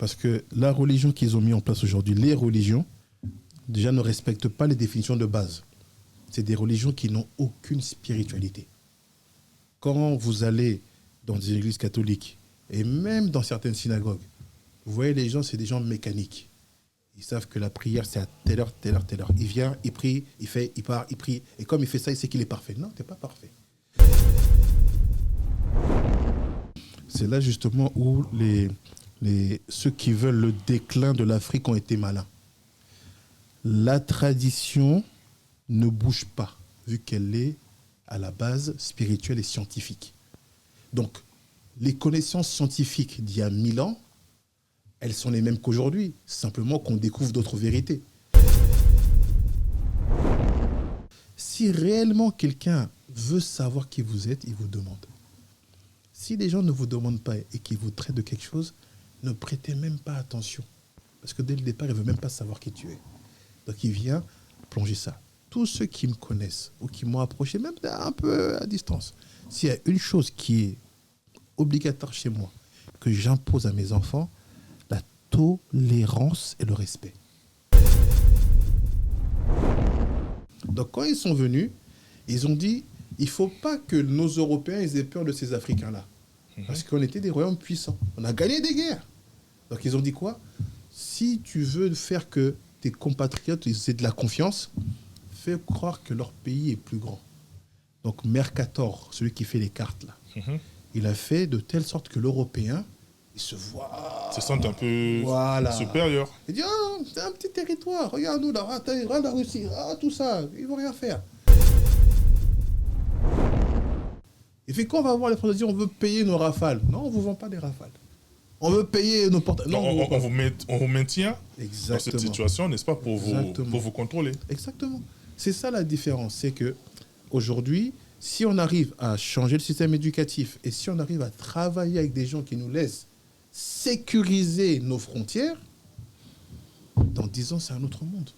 Parce que la religion qu'ils ont mis en place aujourd'hui, les religions, déjà ne respectent pas les définitions de base. C'est des religions qui n'ont aucune spiritualité. Quand vous allez dans des églises catholiques, et même dans certaines synagogues, vous voyez les gens, c'est des gens mécaniques. Ils savent que la prière, c'est à telle heure, telle heure, telle heure. Il vient, il prie, il fait, il part, il prie. Et comme il fait ça, il sait qu'il est parfait. Non, tu n'es pas parfait. C'est là justement où ceux qui veulent le déclin de l'Afrique ont été malins. La tradition ne bouge pas, vu qu'elle est à la base spirituelle et scientifique. Donc, les connaissances scientifiques d'il y a 1000 ans, elles sont les mêmes qu'aujourd'hui, simplement qu'on découvre d'autres vérités. Si réellement quelqu'un veut savoir qui vous êtes, il vous demande. Si les gens ne vous demandent pas et qu'ils vous traitent de quelque chose, ne prêtez même pas attention. Parce que dès le départ, il ne veut même pas savoir qui tu es. Donc il vient plonger ça. Tous ceux qui me connaissent ou qui m'ont approché, même un peu à distance, s'il y a une chose qui est obligatoire chez moi, que j'impose à mes enfants, la tolérance et le respect. Donc quand ils sont venus, ils ont dit, il ne faut pas que nos Européens aient peur de ces Africains-là. Parce qu'on était des royaumes puissants. On a gagné des guerres. Donc ils ont dit quoi? Si tu veux faire que tes compatriotes aient de la confiance, fais croire que leur pays est plus grand. Donc Mercator, celui qui fait les cartes là, il a fait de telle sorte que l'Européen, il se voit... Se sent un peu supérieur. Il dit, ah, c'est un petit territoire, regarde-nous là, regarde la Russie, tout ça, ils vont rien faire. Et puis quand on va voir les Français dire, on veut payer nos rafales. Non, on ne vous vend pas des rafales. On veut payer nos portables. Non, on vous maintient Exactement. Dans cette situation, n'est-ce pas, pour vous contrôler. Exactement. C'est ça la différence, c'est que aujourd'hui, si on arrive à changer le système éducatif et si on arrive à travailler avec des gens qui nous laissent sécuriser nos frontières, dans 10 ans, c'est un autre monde.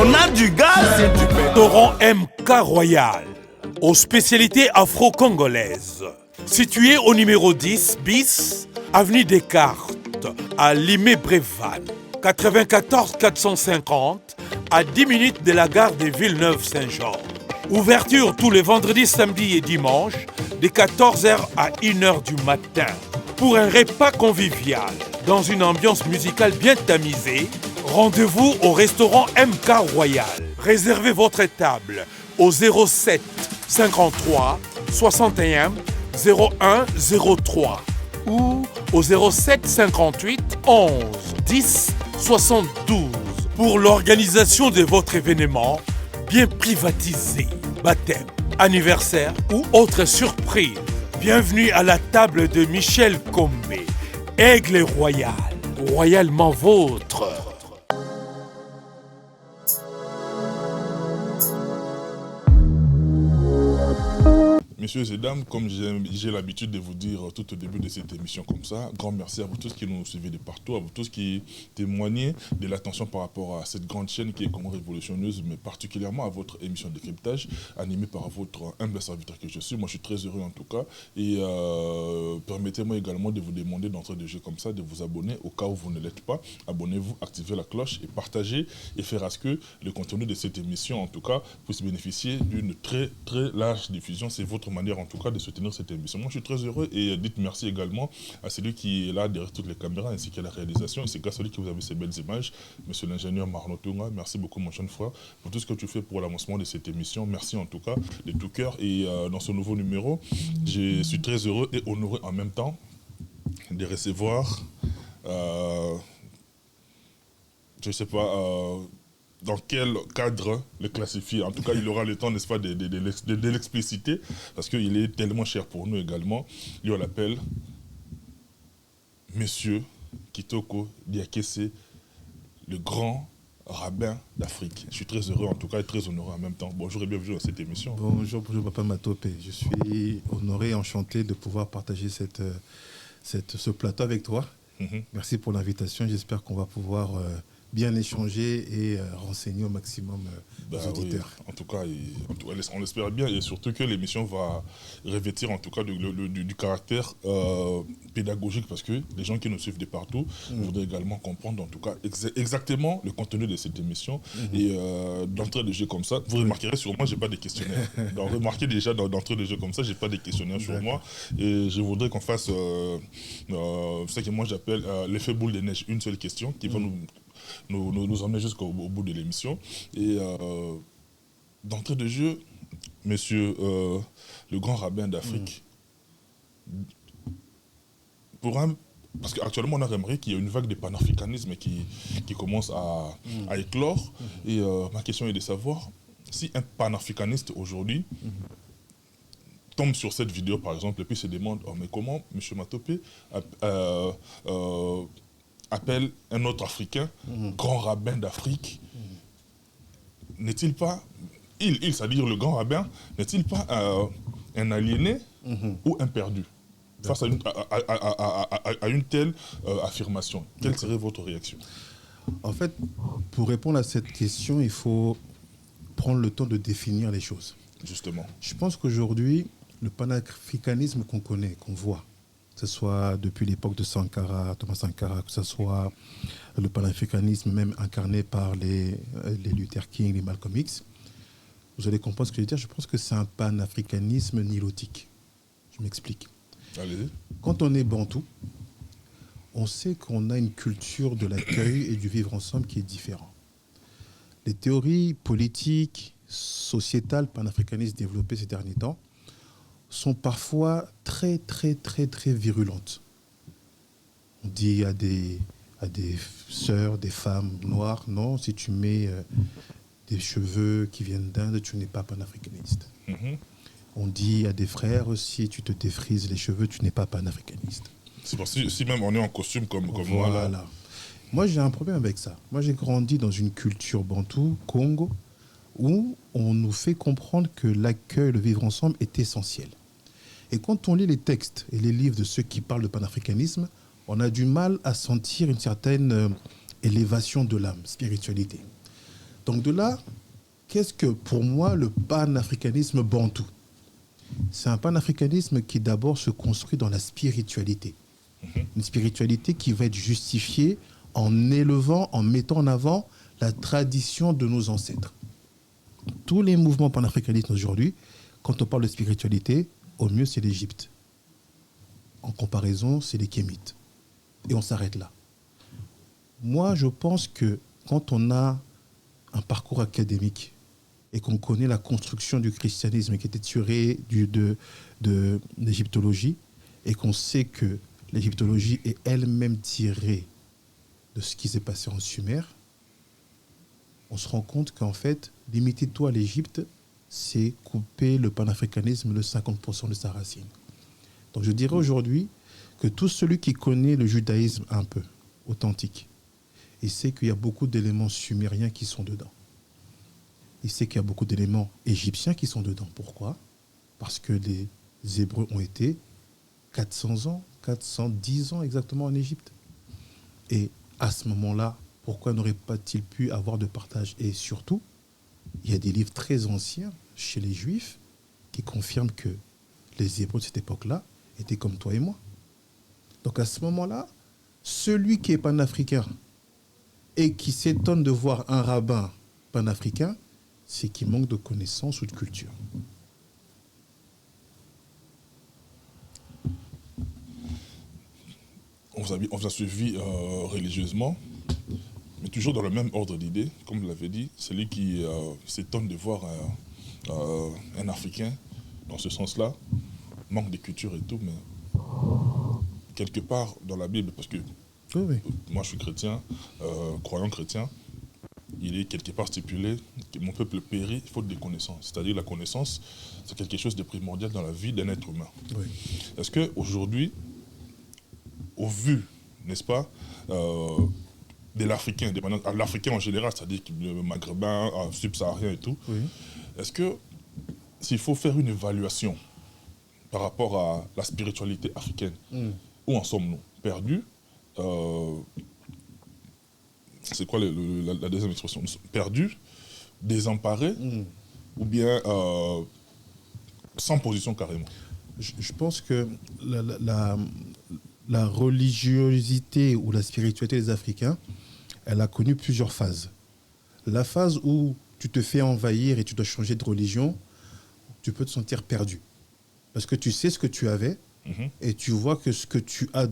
On a du gaz et du pétrole. Restaurant MK Royal, aux spécialités afro-congolaises. Situé au numéro 10 bis, avenue Descartes, à Limay-Brévannes. 94 450, à 10 minutes de la gare de Villeneuve-Saint-Jean. Ouverture tous les vendredis, samedis et dimanches, de 14h à 1h du matin. Pour un repas convivial, dans une ambiance musicale bien tamisée, rendez-vous au restaurant MK Royal. Réservez votre table au 07 53 61 01 03 ou au 07 58 11 10 72 pour l'organisation de votre événement bien privatisé, baptême, anniversaire ou autre surprise. Bienvenue à la table de Michel Combé, Aigle Royal, royalement vôtre. Messieurs et dames, comme j'ai l'habitude de vous dire tout au début de cette émission comme ça, grand merci à vous tous qui nous suivez de partout, à vous tous qui témoignez de l'attention par rapport à cette grande chaîne qui est Congo Révolutionneuse, mais particulièrement à votre émission de décryptage, animée par votre humble serviteur que je suis. Moi, je suis très heureux en tout cas. Et permettez-moi également de vous demander d'entrer de jeu comme ça, de vous abonner au cas où vous ne l'êtes pas. Abonnez-vous, activez la cloche et partagez et faire à ce que le contenu de cette émission, en tout cas, puisse bénéficier d'une très très large diffusion. C'est votre manière en tout cas de soutenir cette émission. Moi je suis très heureux et dites merci également à celui qui est là derrière toutes les caméras ainsi qu'à la réalisation. Et c'est grâce à lui que vous avez ces belles images, monsieur l'ingénieur Marno Tunga. Merci beaucoup mon jeune frère pour tout ce que tu fais pour l'avancement de cette émission. Merci en tout cas de tout cœur. Et dans ce nouveau numéro, je suis très heureux et honoré en même temps de recevoir, je ne sais pas, dans quel cadre le classifier. En tout cas, il aura le temps, n'est-ce pas, de l'expliciter, parce qu'il est tellement cher pour nous également. Lui, on l'appelle Monsieur Kitoko Diakese, le grand rabbin d'Afrique. Je suis très heureux, en tout cas, et très honoré en même temps. Bonjour et bienvenue dans cette émission. Bonjour, Papa Matopé. Je suis honoré et enchanté de pouvoir partager ce plateau avec toi. Merci pour l'invitation. J'espère qu'on va pouvoir bien échanger et renseigner au maximum les auditeurs. Oui. En tout cas, on l'espère bien, et surtout que l'émission va revêtir en tout cas du caractère pédagogique, parce que les gens qui nous suivent de partout voudraient également comprendre en tout cas exactement le contenu de cette émission. Et d'entrée de jeu comme ça, vous remarquerez sur moi, j'ai pas de questionnaire. Donc remarquez déjà d'entrée de jeu comme ça, j'ai pas de questionnaire sur moi, et je voudrais qu'on fasse ce que moi j'appelle l'effet boule de neige, une seule question qui va nous emmener jusqu'au bout de l'émission. Et d'entrée de jeu, monsieur le grand rabbin d'Afrique, parce qu'actuellement on a remarqué qu'il y a une vague de panafricanisme qui commence à éclore. Et ma question est de savoir si un panafricaniste aujourd'hui tombe sur cette vidéo par exemple et puis se demande mais comment M. Matopé appelle un autre Africain grand rabbin d'Afrique, n'est-il pas, c'est-à-dire le grand rabbin, n'est-il pas un aliéné ou un perdu face à une telle affirmation? Quelle serait votre réaction? En fait, pour répondre à cette question, il faut prendre le temps de définir les choses. Justement. Je pense qu'aujourd'hui, le panafricanisme qu'on connaît, qu'on voit, que ce soit depuis l'époque de Sankara, Thomas Sankara, que ce soit le panafricanisme même incarné par les Luther King, les Malcolm X, vous allez comprendre ce que je veux dire. Je pense que c'est un panafricanisme nilotique. Je m'explique. Allez-y. Quand on est bantou, on sait qu'on a une culture de l'accueil et du vivre ensemble qui est différent. Les théories politiques, sociétales, panafricanistes développées ces derniers temps sont parfois très, très, très, très virulentes. On dit à des sœurs, des femmes noires, non, si tu mets des cheveux qui viennent d'Inde, tu n'es pas panafricaniste. On dit à des frères, si tu te défrises les cheveux, tu n'es pas panafricaniste. C'est parce que si même on est en costume comme voilà. moi là. Moi, j'ai un problème avec ça. Moi, j'ai grandi dans une culture bantou, Congo, où on nous fait comprendre que l'accueil, le vivre ensemble est essentiel. Et quand on lit les textes et les livres de ceux qui parlent de panafricanisme, on a du mal à sentir une certaine élévation de l'âme, spiritualité. Donc de là, qu'est-ce que pour moi le panafricanisme bantou? C'est un panafricanisme qui d'abord se construit dans la spiritualité. Une spiritualité qui va être justifiée en élevant, en mettant en avant la tradition de nos ancêtres. Tous les mouvements panafricanistes aujourd'hui, quand on parle de spiritualité, au mieux c'est l'Égypte. En comparaison, c'est les Kémites. Et on s'arrête là. Moi, je pense que quand on a un parcours académique et qu'on connaît la construction du christianisme qui était tirée de l'égyptologie, et qu'on sait que l'égyptologie est elle-même tirée de ce qui s'est passé en Sumer, on se rend compte qu'en fait, limiter toi à l'Égypte, c'est couper le panafricanisme de 50% de sa racine. Donc je dirais aujourd'hui que tout celui qui connaît le judaïsme un peu authentique, il sait qu'il y a beaucoup d'éléments sumériens qui sont dedans. Il sait qu'il y a beaucoup d'éléments égyptiens qui sont dedans. Pourquoi? Parce que les Hébreux ont été 400 ans, 410 ans exactement en Égypte. Et à ce moment-là, pourquoi n'aurait pas-il pu avoir de partage? Et surtout, il y a des livres très anciens chez les Juifs qui confirment que les Hébreux de cette époque-là étaient comme toi et moi. Donc à ce moment-là, celui qui est panafricain et qui s'étonne de voir un rabbin panafricain, c'est qu'il manque de connaissances ou de culture. On vous a suivi religieusement, mais toujours dans le même ordre d'idées, comme vous l'avez dit, celui qui s'étonne de voir un Africain dans ce sens-là, manque de culture et tout, mais quelque part dans la Bible, parce que moi je suis chrétien, croyant chrétien, il est quelque part stipulé que mon peuple périt faute de connaissances. C'est-à-dire la connaissance, c'est quelque chose de primordial dans la vie d'un être humain. Oui. Est-ce qu'aujourd'hui, au vu, n'est-ce pas, de l'Africain, l'Africain en général, c'est-à-dire le Maghrébin, subsaharien et tout, Oui. est-ce que s'il faut faire une évaluation par rapport à la spiritualité africaine, où en sommes-nous? Perdus? C'est quoi la deuxième expression? Perdus, désemparés, ou bien sans position carrément? Je pense que la religiosité ou la spiritualité des Africains, elle a connu plusieurs phases. La phase où tu te fais envahir et tu dois changer de religion, tu peux te sentir perdu. Parce que tu sais ce que tu avais et tu vois que ce que tu as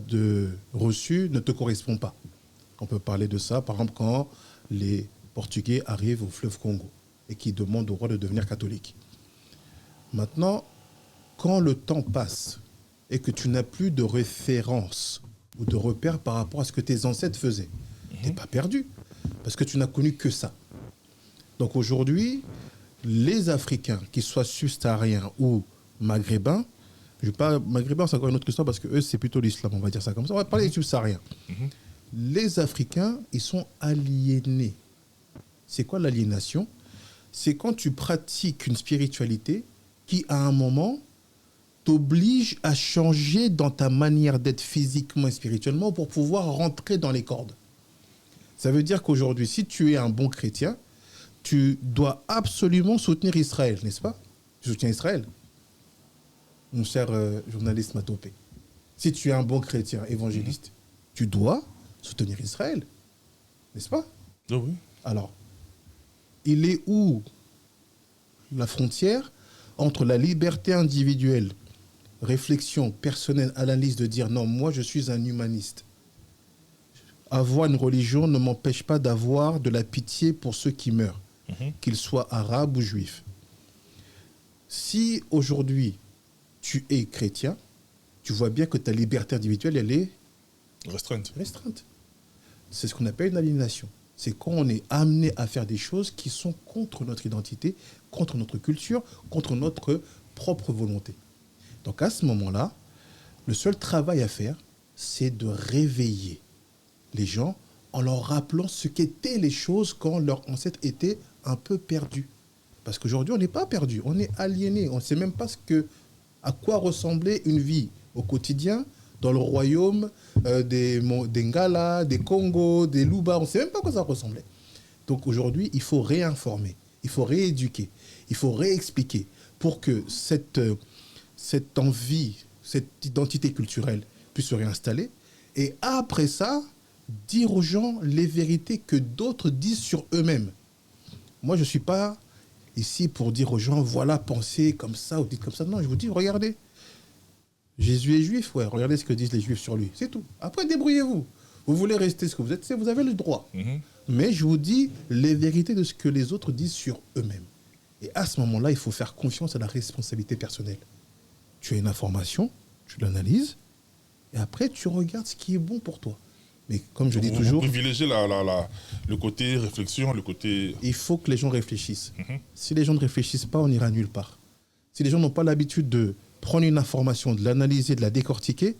reçu ne te correspond pas. On peut parler de ça, par exemple, quand les Portugais arrivent au fleuve Congo et qui demandent au roi de devenir catholique. Maintenant, quand le temps passe et que tu n'as plus de référence ou de repère par rapport à ce que tes ancêtres faisaient, tu n'es pas perdu, parce que tu n'as connu que ça. Donc aujourd'hui, les Africains, qu'ils soient subsahariens ou maghrébins, maghrébins, c'est encore une autre histoire parce que eux, c'est plutôt l'islam, on va dire ça comme ça. On va parler des subsahariens. Les Africains, ils sont aliénés. C'est quoi l'aliénation? C'est quand tu pratiques une spiritualité qui, à un moment, t'oblige à changer dans ta manière d'être physiquement et spirituellement pour pouvoir rentrer dans les cordes. Ça veut dire qu'aujourd'hui, si tu es un bon chrétien, tu dois absolument soutenir Israël, n'est-ce pas? Tu soutiens Israël, mon cher journaliste Matopé. Si tu es un bon chrétien évangéliste, tu dois soutenir Israël, n'est-ce pas? Oui. Alors, il est où la frontière entre la liberté individuelle, réflexion personnelle, analyse de dire non, moi je suis un humaniste. Avoir une religion ne m'empêche pas d'avoir de la pitié pour ceux qui meurent, qu'ils soient arabes ou juifs. Si aujourd'hui tu es chrétien, tu vois bien que ta liberté individuelle, elle est restreinte. C'est ce qu'on appelle une aliénation. C'est quand on est amené à faire des choses qui sont contre notre identité, contre notre culture, contre notre propre volonté. Donc à ce moment-là, le seul travail à faire, c'est de réveiller les gens en leur rappelant ce qu'étaient les choses quand leurs ancêtres étaient un peu perdus. Parce qu'aujourd'hui, on n'est pas perdu, on est aliéné. On ne sait même pas à quoi ressemblait une vie au quotidien dans le royaume des Ngala, des Congo, des Luba. On ne sait même pas à quoi ça ressemblait. Donc aujourd'hui, il faut réinformer, il faut rééduquer, il faut réexpliquer pour que cette envie, cette identité culturelle puisse se réinstaller. Et après ça, dire aux gens les vérités que d'autres disent sur eux-mêmes. Moi, je ne suis pas ici pour dire aux gens, voilà, pensez comme ça ou dites comme ça. Non, je vous dis, regardez. Jésus est juif, ouais, regardez ce que disent les juifs sur lui. C'est tout. Après, débrouillez-vous. Vous voulez rester ce que vous êtes, vous avez le droit. Mais je vous dis les vérités de ce que les autres disent sur eux-mêmes. Et à ce moment-là, il faut faire confiance à la responsabilité personnelle. Tu as une information, tu l'analyses, et après, tu regardes ce qui est bon pour toi. Mais comme je dis toujours... Vous privilégiez le côté réflexion, le côté... Il faut que les gens réfléchissent. Si les gens ne réfléchissent pas, on n'ira nulle part. Si les gens n'ont pas l'habitude de prendre une information, de l'analyser, de la décortiquer,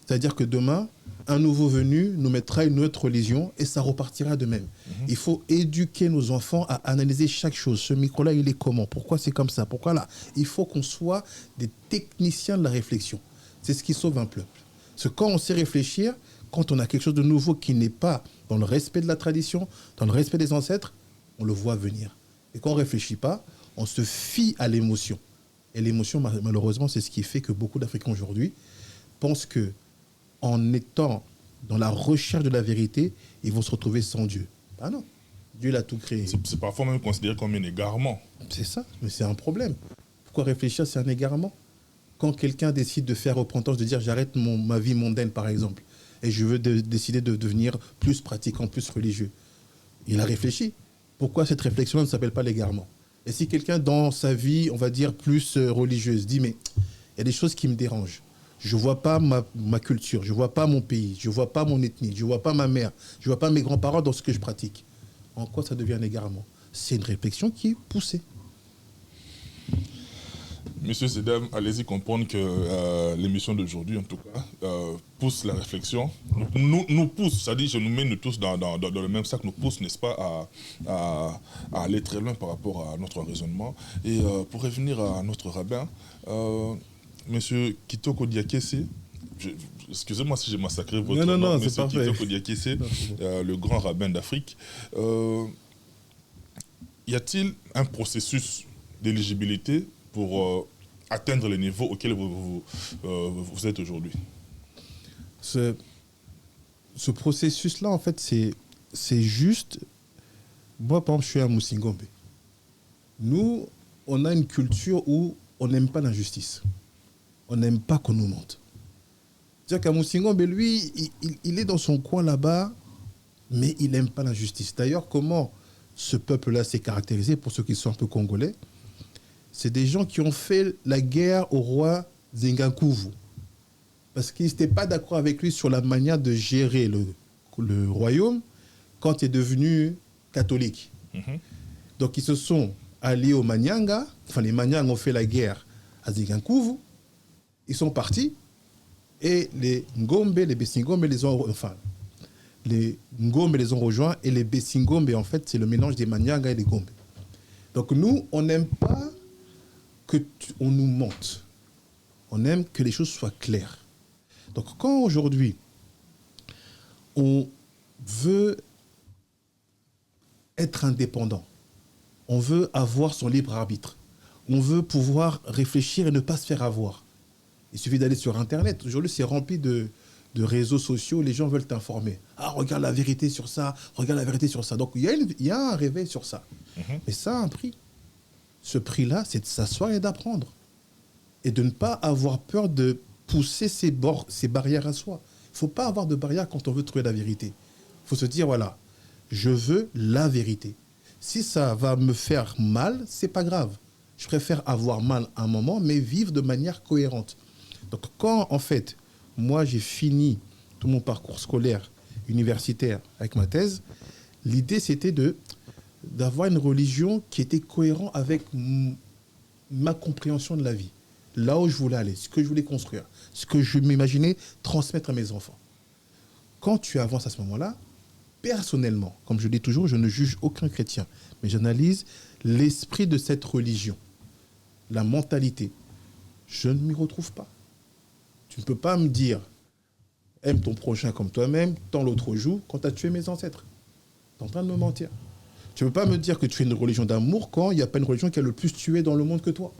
c'est-à-dire que demain, un nouveau venu nous mettra une autre religion et ça repartira de même. Il faut éduquer nos enfants à analyser chaque chose. Ce micro-là, il est comment? Pourquoi c'est comme ça? Pourquoi là? Il faut qu'on soit des techniciens de la réflexion. C'est ce qui sauve un peuple. Parce que quand on sait réfléchir, quand on a quelque chose de nouveau qui n'est pas dans le respect de la tradition, dans le respect des ancêtres, on le voit venir. Et quand on ne réfléchit pas, on se fie à l'émotion. Et l'émotion, malheureusement, c'est ce qui fait que beaucoup d'Africains aujourd'hui pensent que en étant dans la recherche de la vérité, ils vont se retrouver sans Dieu. Ah non, Dieu l'a tout créé. C'est parfois même considéré comme un égarement. C'est ça, mais c'est un problème. Pourquoi réfléchir, c'est un égarement? Quand quelqu'un décide de faire repentance, de dire j'arrête ma vie mondaine, par exemple, et je veux décider de devenir plus pratiquant, plus religieux, il a réfléchi. Pourquoi cette réflexion ne s'appelle pas l'égarement? Et si quelqu'un dans sa vie, on va dire, plus religieuse, dit mais il y a des choses qui me dérangent. Je ne vois pas ma culture, je ne vois pas mon pays, je ne vois pas mon ethnie, je ne vois pas ma mère, je ne vois pas mes grands-parents dans ce que je pratique. En quoi ça devient un égarement? C'est une réflexion qui est poussée. Messieurs et dames, allez-y comprendre que l'émission d'aujourd'hui, en tout cas, pousse la réflexion, nous pousse, c'est-à-dire je nous mets nous tous dans le même sac, nous pousse, n'est-ce pas, à aller très loin par rapport à notre raisonnement. Et pour revenir à notre rabbin, Monsieur Kitoko Diakese, excusez-moi si j'ai massacré votre non, nom, mais c'est c'est parfait. Kitoko Diakité, le grand rabbin d'Afrique. Y a-t-il un processus d'éligibilité pour atteindre les niveaux auxquels vous êtes aujourd'hui? Ce processus-là, en fait, c'est juste... Moi, par exemple, je suis à Moussingombe. Nous, on a une culture où on n'aime pas l'injustice. On n'aime pas qu'on nous mente. C'est-à-dire qu'à Moussingombe, lui, il est dans son coin là-bas, mais il n'aime pas l'injustice. D'ailleurs, comment ce peuple-là s'est caractérisé, pour ceux qui sont un peu congolais, c'est des gens qui ont fait la guerre au roi Zingakuvu. Parce qu'ils n'étaient pas d'accord avec lui sur la manière de gérer le royaume quand il est devenu catholique. Donc ils se sont alliés aux Manyanga, enfin les Manyanga ont fait la guerre à Zingakuvu, ils sont partis, et les Ngombe, les Bessingombe les ont rejoints, et les Bessingombe, en fait, c'est le mélange des Manyanga et des Gombe. Donc nous, on n'aime pas qu'on nous mente. On aime que les choses soient claires. Donc quand aujourd'hui, on veut être indépendant, on veut avoir son libre arbitre, on veut pouvoir réfléchir et ne pas se faire avoir. Il suffit d'aller sur Internet. Aujourd'hui, c'est rempli de réseaux sociaux. Les gens veulent t'informer. Ah, regarde la vérité sur ça. Regarde la vérité sur ça. Donc, il y a un réveil sur ça. Mais ça a un prix. Ce prix-là, c'est de s'asseoir et d'apprendre. Et de ne pas avoir peur de pousser ces barrières à soi. Il ne faut pas avoir de barrières quand on veut trouver la vérité. Il faut se dire, voilà, je veux la vérité. Si ça va me faire mal, c'est pas grave. Je préfère avoir mal un moment, mais vivre de manière cohérente. Donc quand, en fait, moi, j'ai fini tout mon parcours scolaire, universitaire, avec ma thèse, l'idée, c'était d'avoir une religion qui était cohérente avec ma compréhension de la vie. Là où je voulais aller, ce que je voulais construire, ce que je m'imaginais transmettre à mes enfants. Quand tu avances à ce moment-là, personnellement, comme je dis toujours, je ne juge aucun chrétien, mais j'analyse l'esprit de cette religion, la mentalité. Je ne m'y retrouve pas. Tu ne peux pas me dire « aime ton prochain comme toi-même, tends l'autre joue » quand tu as tué mes ancêtres. Tu es en train de me mentir. Tu ne peux pas me dire que tu fais une religion d'amour quand il n'y a pas une religion qui a le plus tué dans le monde que toi.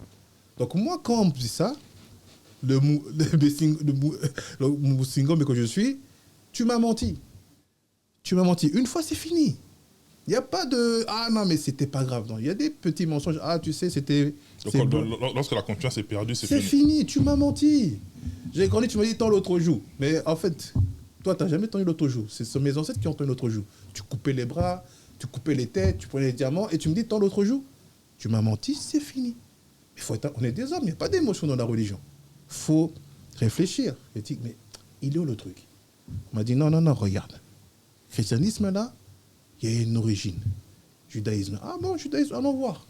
Donc moi, quand on me dit ça, le Moussingombe que je suis, tu m'as menti. Tu m'as menti. Une fois, c'est fini. Il n'y a pas de « ah non, mais c'était pas grave ». Il y a des petits mensonges. « Ah, tu sais, c'était... » Lorsque la confiance est perdue, c'est fini. C'est fini, tu m'as menti. J'ai grandi, tu m'as dit « tends l'autre joue ». Mais en fait, toi, tu n'as jamais tendu l'autre joue. C'est mes ancêtres qui ont tendu l'autre joue. Tu coupais les bras, tu coupais les têtes, tu prenais les diamants et tu me dis « tends l'autre joue ». Tu m'as menti, c'est fini. On est des hommes, il n'y a pas d'émotion dans la religion. Il faut réfléchir. Je dis « mais il est où le truc ?» On m'a dit « non, regarde. Christianisme, là, il y a une origine. Judaïsme. Ah bon, judaïsme, allons voir.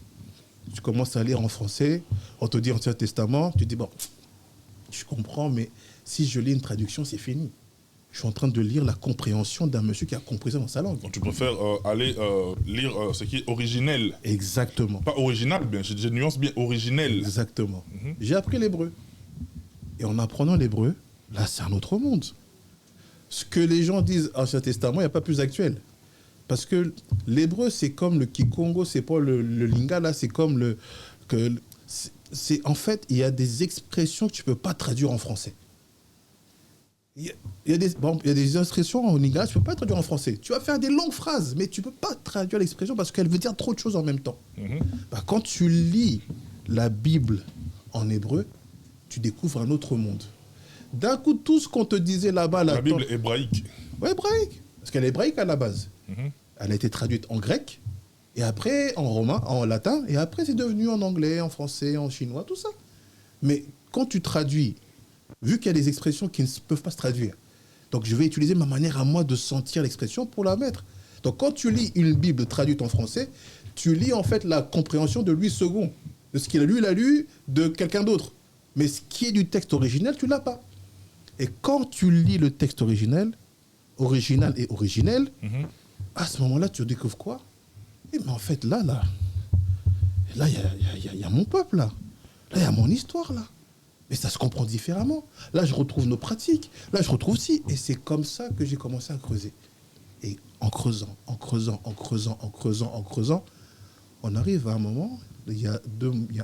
Tu commences à lire en français, on te dit Ancien Testament, tu dis, bon, je comprends, mais si je lis une traduction, c'est fini. Je suis en train de lire la compréhension d'un monsieur qui a compris ça dans sa langue. Donc tu préfères aller lire ce qui est originel. Exactement. Pas original, bien, je nuance bien originel. Exactement. J'ai appris l'hébreu. Et en apprenant l'hébreu, là, c'est un autre monde. Ce que les gens disent Ancien Testament, il n'y a pas plus actuel. Parce que l'hébreu, c'est comme le Kikongo, c'est pas le Lingala, c'est comme en fait, il y a des expressions que tu ne peux pas traduire en français. Il y a des expressions en Lingala que tu ne peux pas traduire en français. Tu vas faire des longues phrases, mais tu ne peux pas traduire l'expression parce qu'elle veut dire trop de choses en même temps. Quand tu lis la Bible en hébreu, tu découvres un autre monde. D'un coup, tout ce qu'on te disait là-bas... La Bible hébraïque. Oui, hébraïque. Parce qu'elle est hébraïque à la base. Elle a été traduite en grec, et après en romain, en latin, et après c'est devenu en anglais, en français, en chinois, tout ça. Mais quand tu traduis, vu qu'il y a des expressions qui ne peuvent pas se traduire, donc je vais utiliser ma manière à moi de sentir l'expression pour la mettre. Donc quand tu lis une Bible traduite en français, tu lis en fait la compréhension de Louis II, de ce qu'il a lu, il a lu de quelqu'un d'autre. Mais ce qui est du texte originel, tu ne l'as pas. Et quand tu lis le texte original et originel, à ce moment-là, tu découvres quoi? Mais en fait, là, il y a mon peuple, là. Là, il y a mon histoire, là. Mais ça se comprend différemment. Là, je retrouve nos pratiques. Là, je retrouve ci. Et c'est comme ça que j'ai commencé à creuser. Et en creusant, on arrive à un moment, il y a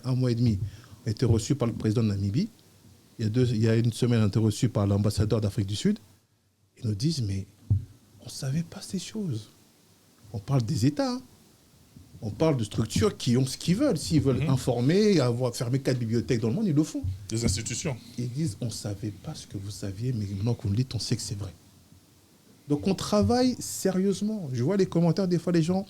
1 mois et demi, on a été reçu par le président de Namibie. Il y a 1 semaine, on a été reçu par l'ambassadeur d'Afrique du Sud. Ils nous disent, mais on ne savait pas ces choses. On parle des États, hein. On parle de structures qui ont ce qu'ils veulent. S'ils veulent informer, fermer 4 bibliothèques dans le monde, ils le font. Des institutions. Ils disent, on ne savait pas ce que vous saviez, mais maintenant qu'on le dit, on sait que c'est vrai. Donc on travaille sérieusement. Je vois les commentaires, des fois les gens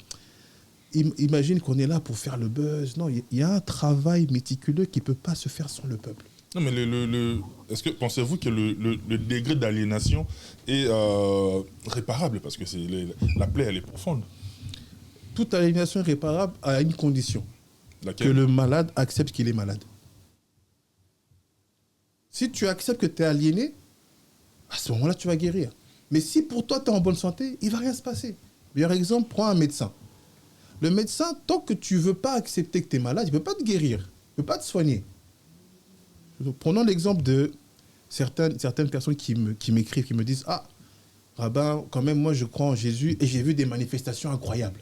imaginent qu'on est là pour faire le buzz. Non, il y a un travail méticuleux qui ne peut pas se faire sans le peuple. Non, mais est-ce que pensez-vous que le degré d'aliénation est réparable? Parce que la plaie, elle est profonde. Toute aliénation est réparable à une condition. Laquelle? Que le malade accepte qu'il est malade. Si tu acceptes que tu es aliéné, à ce moment-là, tu vas guérir. Mais si pour toi, tu es en bonne santé, il ne va rien se passer. Meilleur exemple, prends un médecin. Le médecin, tant que tu ne veux pas accepter que tu es malade, il ne peut pas te guérir, il ne peut pas te soigner. Prenons l'exemple de certaines personnes qui m'écrivent, qui me disent « Ah, rabbin, quand même, moi, je crois en Jésus et j'ai vu des manifestations incroyables.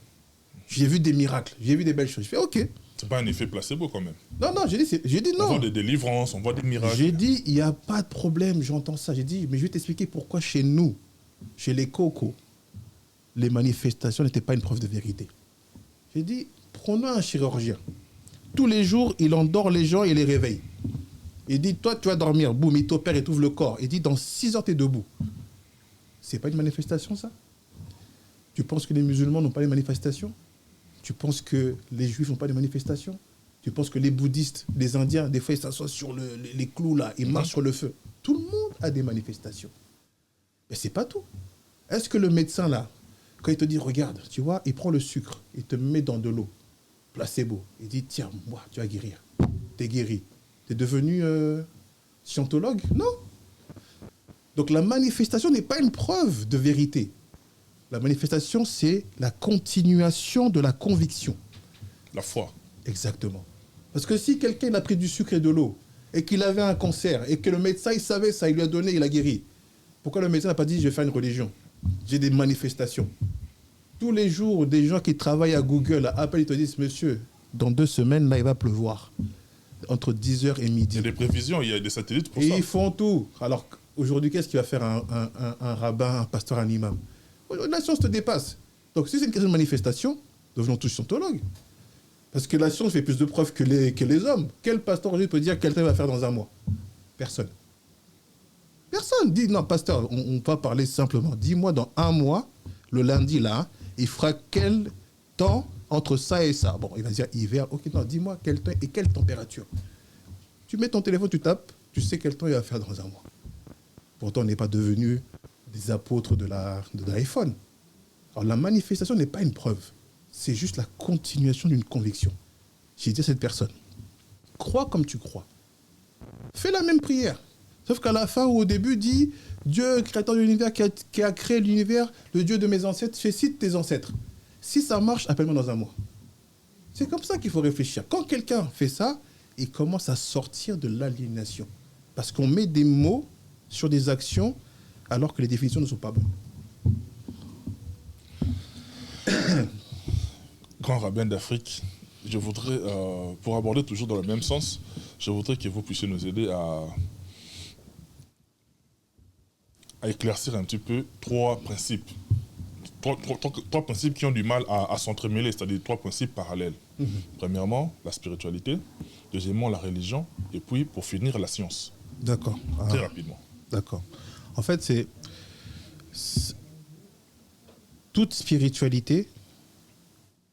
J'ai vu des miracles, j'ai vu des belles choses. » Je fais « Ok. » C'est pas un effet placebo quand même. Non, j'ai dit non. On voit des délivrances, on voit des miracles. J'ai dit, il n'y a pas de problème, j'entends ça. J'ai dit, mais je vais t'expliquer pourquoi chez nous, chez les cocos, les manifestations n'étaient pas une preuve de vérité. J'ai dit, prenons un chirurgien. Tous les jours, il endort les gens et les réveille. Il dit, toi, tu vas dormir. Boum, il t'opère et t'ouvre le corps. Il dit, dans 6 heures, tu es debout. C'est pas une manifestation, ça? Tu penses que les musulmans n'ont pas de manifestations? Tu penses que les juifs n'ont pas de manifestations? Tu penses que les bouddhistes, les indiens, des fois, ils s'assoient sur les clous, là, ils marchent sur le feu. Tout le monde a des manifestations. Mais c'est pas tout. Est-ce que le médecin, là, quand il te dit, regarde, tu vois, il prend le sucre, il te met dans de l'eau, placebo, il dit, tiens, moi, tu vas guérir. T'es guéri. T'es devenu scientologue? Non. Donc la manifestation n'est pas une preuve de vérité. La manifestation, c'est la continuation de la conviction. La foi. Exactement. Parce que si quelqu'un a pris du sucre et de l'eau, et qu'il avait un cancer, et que le médecin, il savait ça, il lui a donné, il a guéri, pourquoi le médecin n'a pas dit, je vais faire une religion? J'ai des manifestations. Tous les jours, des gens qui travaillent à Google, à Apple, ils te disent, monsieur, dans 2 semaines, là, il va pleuvoir. Entre 10h et midi. Il y a des prévisions, il y a des satellites pour et ça. Ils font tout. Alors, aujourd'hui, qu'est-ce qu'il va faire un rabbin, un pasteur, un imam? La science te dépasse. Donc, si c'est une question de manifestation, devenons tous scientologues. Parce que la science fait plus de preuves que les hommes. Quel pasteur aujourd'hui peut dire quel temps il va faire dans 1 mois? Personne. Personne dit, non, pasteur, on va parler simplement. Dis-moi, dans 1 mois, le lundi, là, il fera quel temps entre ça et ça? Bon, il va dire hiver. Ok, non, dis-moi quel temps et quelle température. Tu mets ton téléphone, tu tapes, tu sais quel temps il va faire dans 1 mois. Pourtant, on n'est pas devenus des apôtres de l'iPhone. Alors, la manifestation n'est pas une preuve. C'est juste la continuation d'une conviction. J'ai dit à cette personne, crois comme tu crois. Fais la même prière. Sauf qu'à la fin ou au début, dit, Dieu, créateur de l'univers, qui a créé l'univers, le Dieu de mes ancêtres, je cite tes ancêtres. Si ça marche, appelle-moi dans 1 mois. C'est comme ça qu'il faut réfléchir. Quand quelqu'un fait ça, il commence à sortir de l'aliénation. Parce qu'on met des mots sur des actions alors que les définitions ne sont pas bonnes. Grand rabbin d'Afrique, je voudrais, pour aborder toujours dans le même sens, je voudrais que vous puissiez nous aider à éclaircir un petit peu 3 principes. 3 principes qui ont du mal à s'entremêler, c'est-à-dire 3 principes parallèles. Premièrement, la spiritualité. Deuxièmement, la religion. Et puis, pour finir, la science. D'accord. Très rapidement. D'accord. En fait, c'est toute spiritualité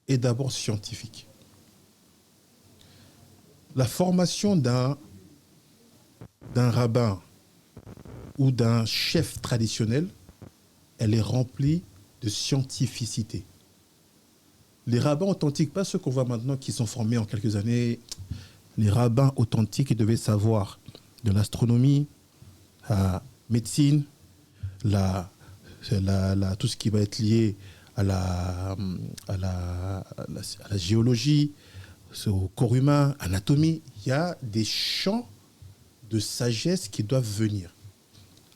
est d'abord scientifique. La formation d'un rabbin ou d'un chef traditionnel, elle est remplie de scientificité. Les rabbins authentiques, pas ceux qu'on voit maintenant qui sont formés en quelques années, les rabbins authentiques, ils devaient savoir de l'astronomie, la médecine, tout ce qui va être lié à la géologie, au corps humain, anatomie. Il y a des champs de sagesse qui doivent venir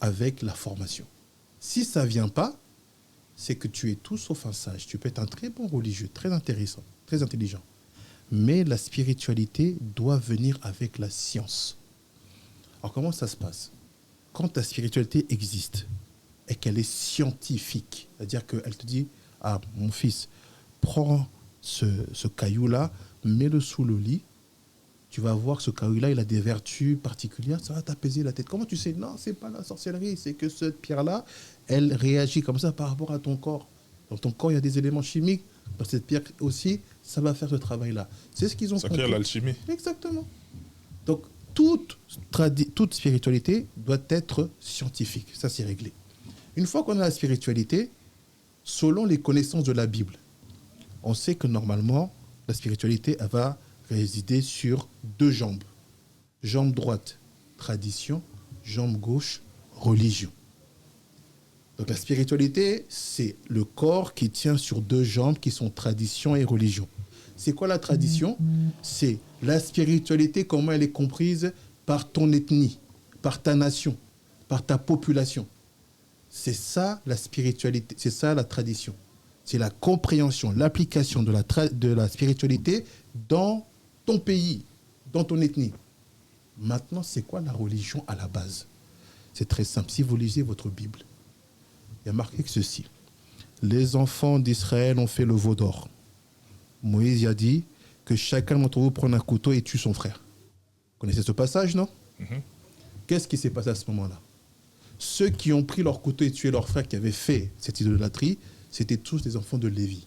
avec la formation. Si ça ne vient pas, c'est que tu es tout sauf un sage. Tu peux être un très bon religieux, très intéressant, très intelligent. Mais la spiritualité doit venir avec la science. Alors comment ça se passe? Quand ta spiritualité existe et qu'elle est scientifique, c'est-à-dire qu'elle te dit, ah mon fils, prends ce caillou-là, mets-le sous le lit, tu vas voir que ce caillou-là, il a des vertus particulières, ça va t'apaiser la tête. Comment tu sais? Non, c'est pas la sorcellerie, c'est que cette pierre-là, elle réagit comme ça par rapport à ton corps. Dans ton corps, il y a des éléments chimiques. Dans cette pierre aussi, ça va faire ce travail-là. C'est ce qu'ils ont compris. Ça crée l'alchimie. Exactement. Donc, toute spiritualité doit être scientifique. Ça, c'est réglé. Une fois qu'on a la spiritualité, selon les connaissances de la Bible, on sait que normalement, la spiritualité, elle va résider sur 2 jambes. Jambe droite, tradition. Jambe gauche, religion. Donc la spiritualité, c'est le corps qui tient sur 2 jambes qui sont tradition et religion. C'est quoi la tradition? C'est la spiritualité, comment elle est comprise par ton ethnie, par ta nation, par ta population. C'est ça la spiritualité, c'est ça la tradition. C'est la compréhension, l'application de la spiritualité dans ton pays, dans ton ethnie. Maintenant, c'est quoi la religion à la base? C'est très simple. Si vous lisez votre Bible, il y a marqué que ceci. Les enfants d'Israël ont fait le veau d'or. Moïse a dit que chacun d'entre vous prenne un couteau et tue son frère. Vous connaissez ce passage, non? Qu'est-ce qui s'est passé à ce moment-là? Ceux qui ont pris leur couteau et tué leur frère qui avait fait cette idolâtrie, c'était tous des enfants de Lévi.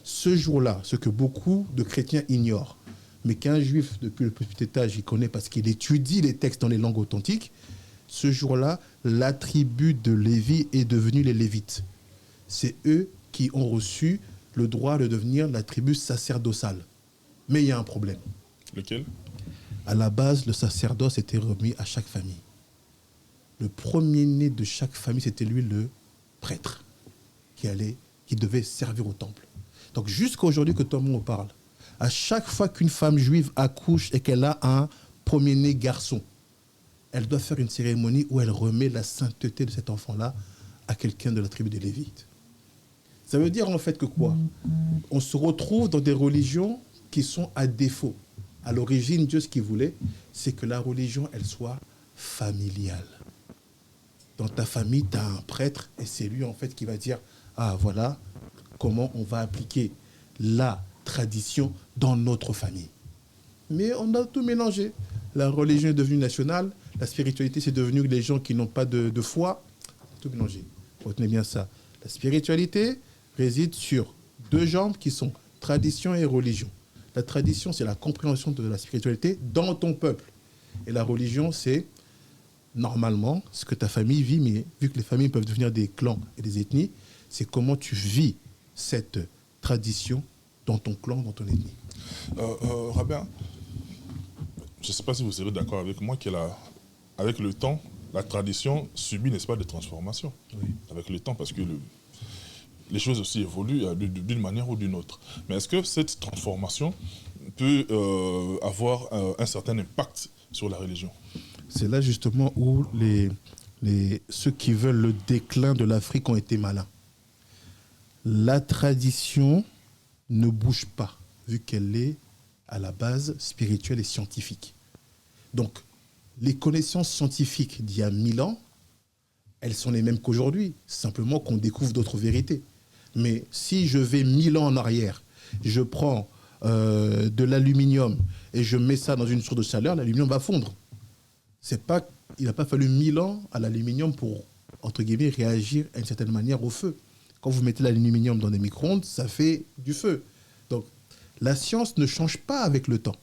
Ce jour-là, ce que beaucoup de chrétiens ignorent, mais qu'un juif, depuis le plus petit âge, il connaît parce qu'il étudie les textes dans les langues authentiques, ce jour-là, la tribu de Lévi est devenue les Lévites. C'est eux qui ont reçu le droit de devenir la tribu sacerdotale. Mais il y a un problème. Lequel? À la base, le sacerdoce était remis à chaque famille. Le premier-né de chaque famille, c'était lui le prêtre qui devait servir au temple. Donc jusqu'à aujourd'hui que tout le monde parle, à chaque fois qu'une femme juive accouche et qu'elle a un premier-né garçon, elle doit faire une cérémonie où elle remet la sainteté de cet enfant-là à quelqu'un de la tribu des Lévites. Ça veut dire en fait que quoi? On se retrouve dans des religions qui sont à défaut. À l'origine, Dieu, ce qu'il voulait, c'est que la religion, elle soit familiale. Dans ta famille, tu as un prêtre et c'est lui en fait qui va dire « Ah, voilà comment on va appliquer la tradition dans notre famille. » Mais on a tout mélangé. La religion est devenue nationale, la spiritualité, c'est devenu les gens qui n'ont pas de foi. Tout mélangé. Retenez bien ça. La spiritualité réside sur 2 jambes qui sont tradition et religion. La tradition, c'est la compréhension de la spiritualité dans ton peuple. Et la religion, c'est normalement ce que ta famille vit, mais vu que les familles peuvent devenir des clans et des ethnies, c'est comment tu vis cette tradition dans ton clan, dans ton ethnie. Rabin, je ne sais pas si vous serez d'accord avec moi avec le temps, la tradition subit, n'est-ce pas, des transformations. Oui. Avec le temps, parce que les choses aussi évoluent d'une manière ou d'une autre. Mais est-ce que cette transformation peut avoir un certain impact sur la religion? C'est là justement où ceux qui veulent le déclin de l'Afrique ont été malins. La tradition ne bouge pas, vu qu'elle est à la base spirituelle et scientifique. Donc, les connaissances scientifiques d'il y a 1000 ans, elles sont les mêmes qu'aujourd'hui, simplement qu'on découvre d'autres vérités. Mais si je vais 1000 ans en arrière, je prends de l'aluminium et je mets ça dans une source de chaleur, l'aluminium va fondre. Il n'a pas fallu 1000 ans à l'aluminium pour, entre guillemets, réagir à une certaine manière au feu. Quand vous mettez l'aluminium dans des micro-ondes, ça fait du feu. Donc, la science ne change pas avec le temps.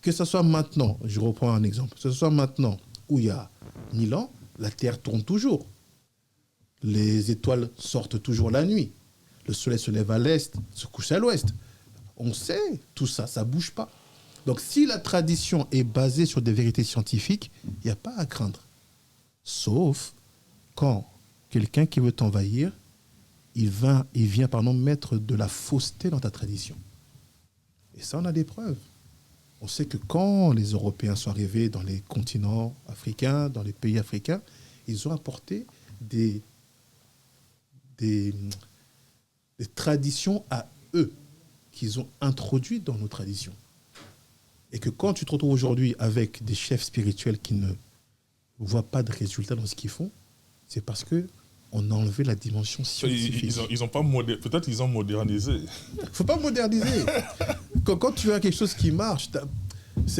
Que ce soit maintenant, je reprends un exemple, que ce soit maintenant ou il y a 1000 ans, la Terre tourne toujours. Les étoiles sortent toujours la nuit. Le soleil se lève à l'est, se couche à l'ouest. On sait tout ça, ça ne bouge pas. Donc si la tradition est basée sur des vérités scientifiques, il n'y a pas à craindre. Sauf quand quelqu'un qui veut t'envahir, il vient mettre de la fausseté dans ta tradition. Et ça, on a des preuves. On sait que quand les Européens sont arrivés dans les continents africains, dans les pays africains, ils ont apporté des traditions à eux qu'ils ont introduites dans nos traditions. Et que quand tu te retrouves aujourd'hui avec des chefs spirituels qui ne voient pas de résultats dans ce qu'ils font, c'est parce qu'on a enlevé la dimension scientifique. Ils ont pas peut-être ils ont modernisé. Il ne faut pas moderniser. Quand tu as quelque chose qui marche,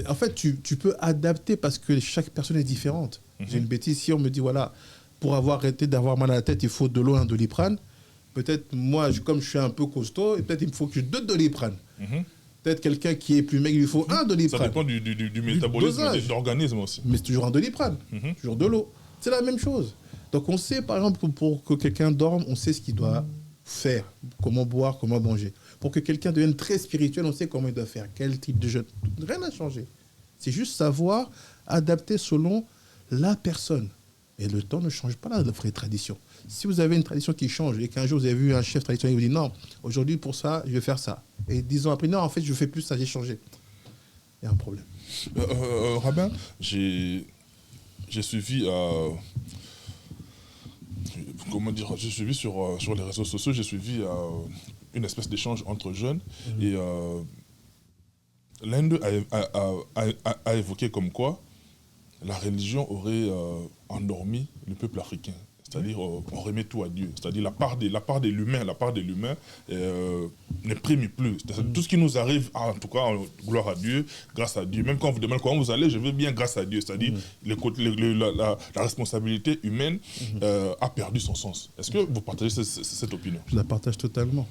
en fait, tu peux adapter parce que chaque personne est différente. J'ai une bêtise, si on me dit, voilà, pour arrêté d'avoir mal à la tête, il faut de l'eau, un Doliprane. Peut-être moi, comme je suis un peu costaud, peut-être il me faut que je 2 Doliprane. Peut-être quelqu'un qui est plus maigre, il lui faut 1 Doliprane. Ça dépend du métabolisme, de l'organisme aussi. Mais c'est toujours un Doliprane, toujours de l'eau. C'est la même chose. Donc on sait, par exemple, pour que quelqu'un dorme, on sait ce qu'il doit faire, comment boire, comment manger. Pour que quelqu'un devienne très spirituel, on sait comment il doit faire, quel type de jeûne. Rien n'a changé. C'est juste savoir adapter selon la personne. Et le temps ne change pas la vraie tradition. Si vous avez une tradition qui change et qu'un jour vous avez vu un chef traditionnel qui vous dit non, aujourd'hui pour ça, je vais faire ça. Et 10 ans après, non, en fait, je ne fais plus ça, j'ai changé. Il y a un problème. Rabbin, j'ai suivi... comment dire, j'ai suivi sur les réseaux sociaux, j'ai suivi une espèce d'échange entre jeunes et l'un d'eux a évoqué comme quoi la religion aurait endormi le peuple africain. C'est-à-dire, on remet tout à Dieu. C'est-à-dire, la part de l'humain ne prime plus. Tout ce qui nous arrive, en tout cas, gloire à Dieu, grâce à Dieu. Même quand on vous demande comment vous allez, je vais bien grâce à Dieu. C'est-à-dire, la responsabilité humaine a perdu son sens. Est-ce que vous partagez cette opinion? Je la partage totalement.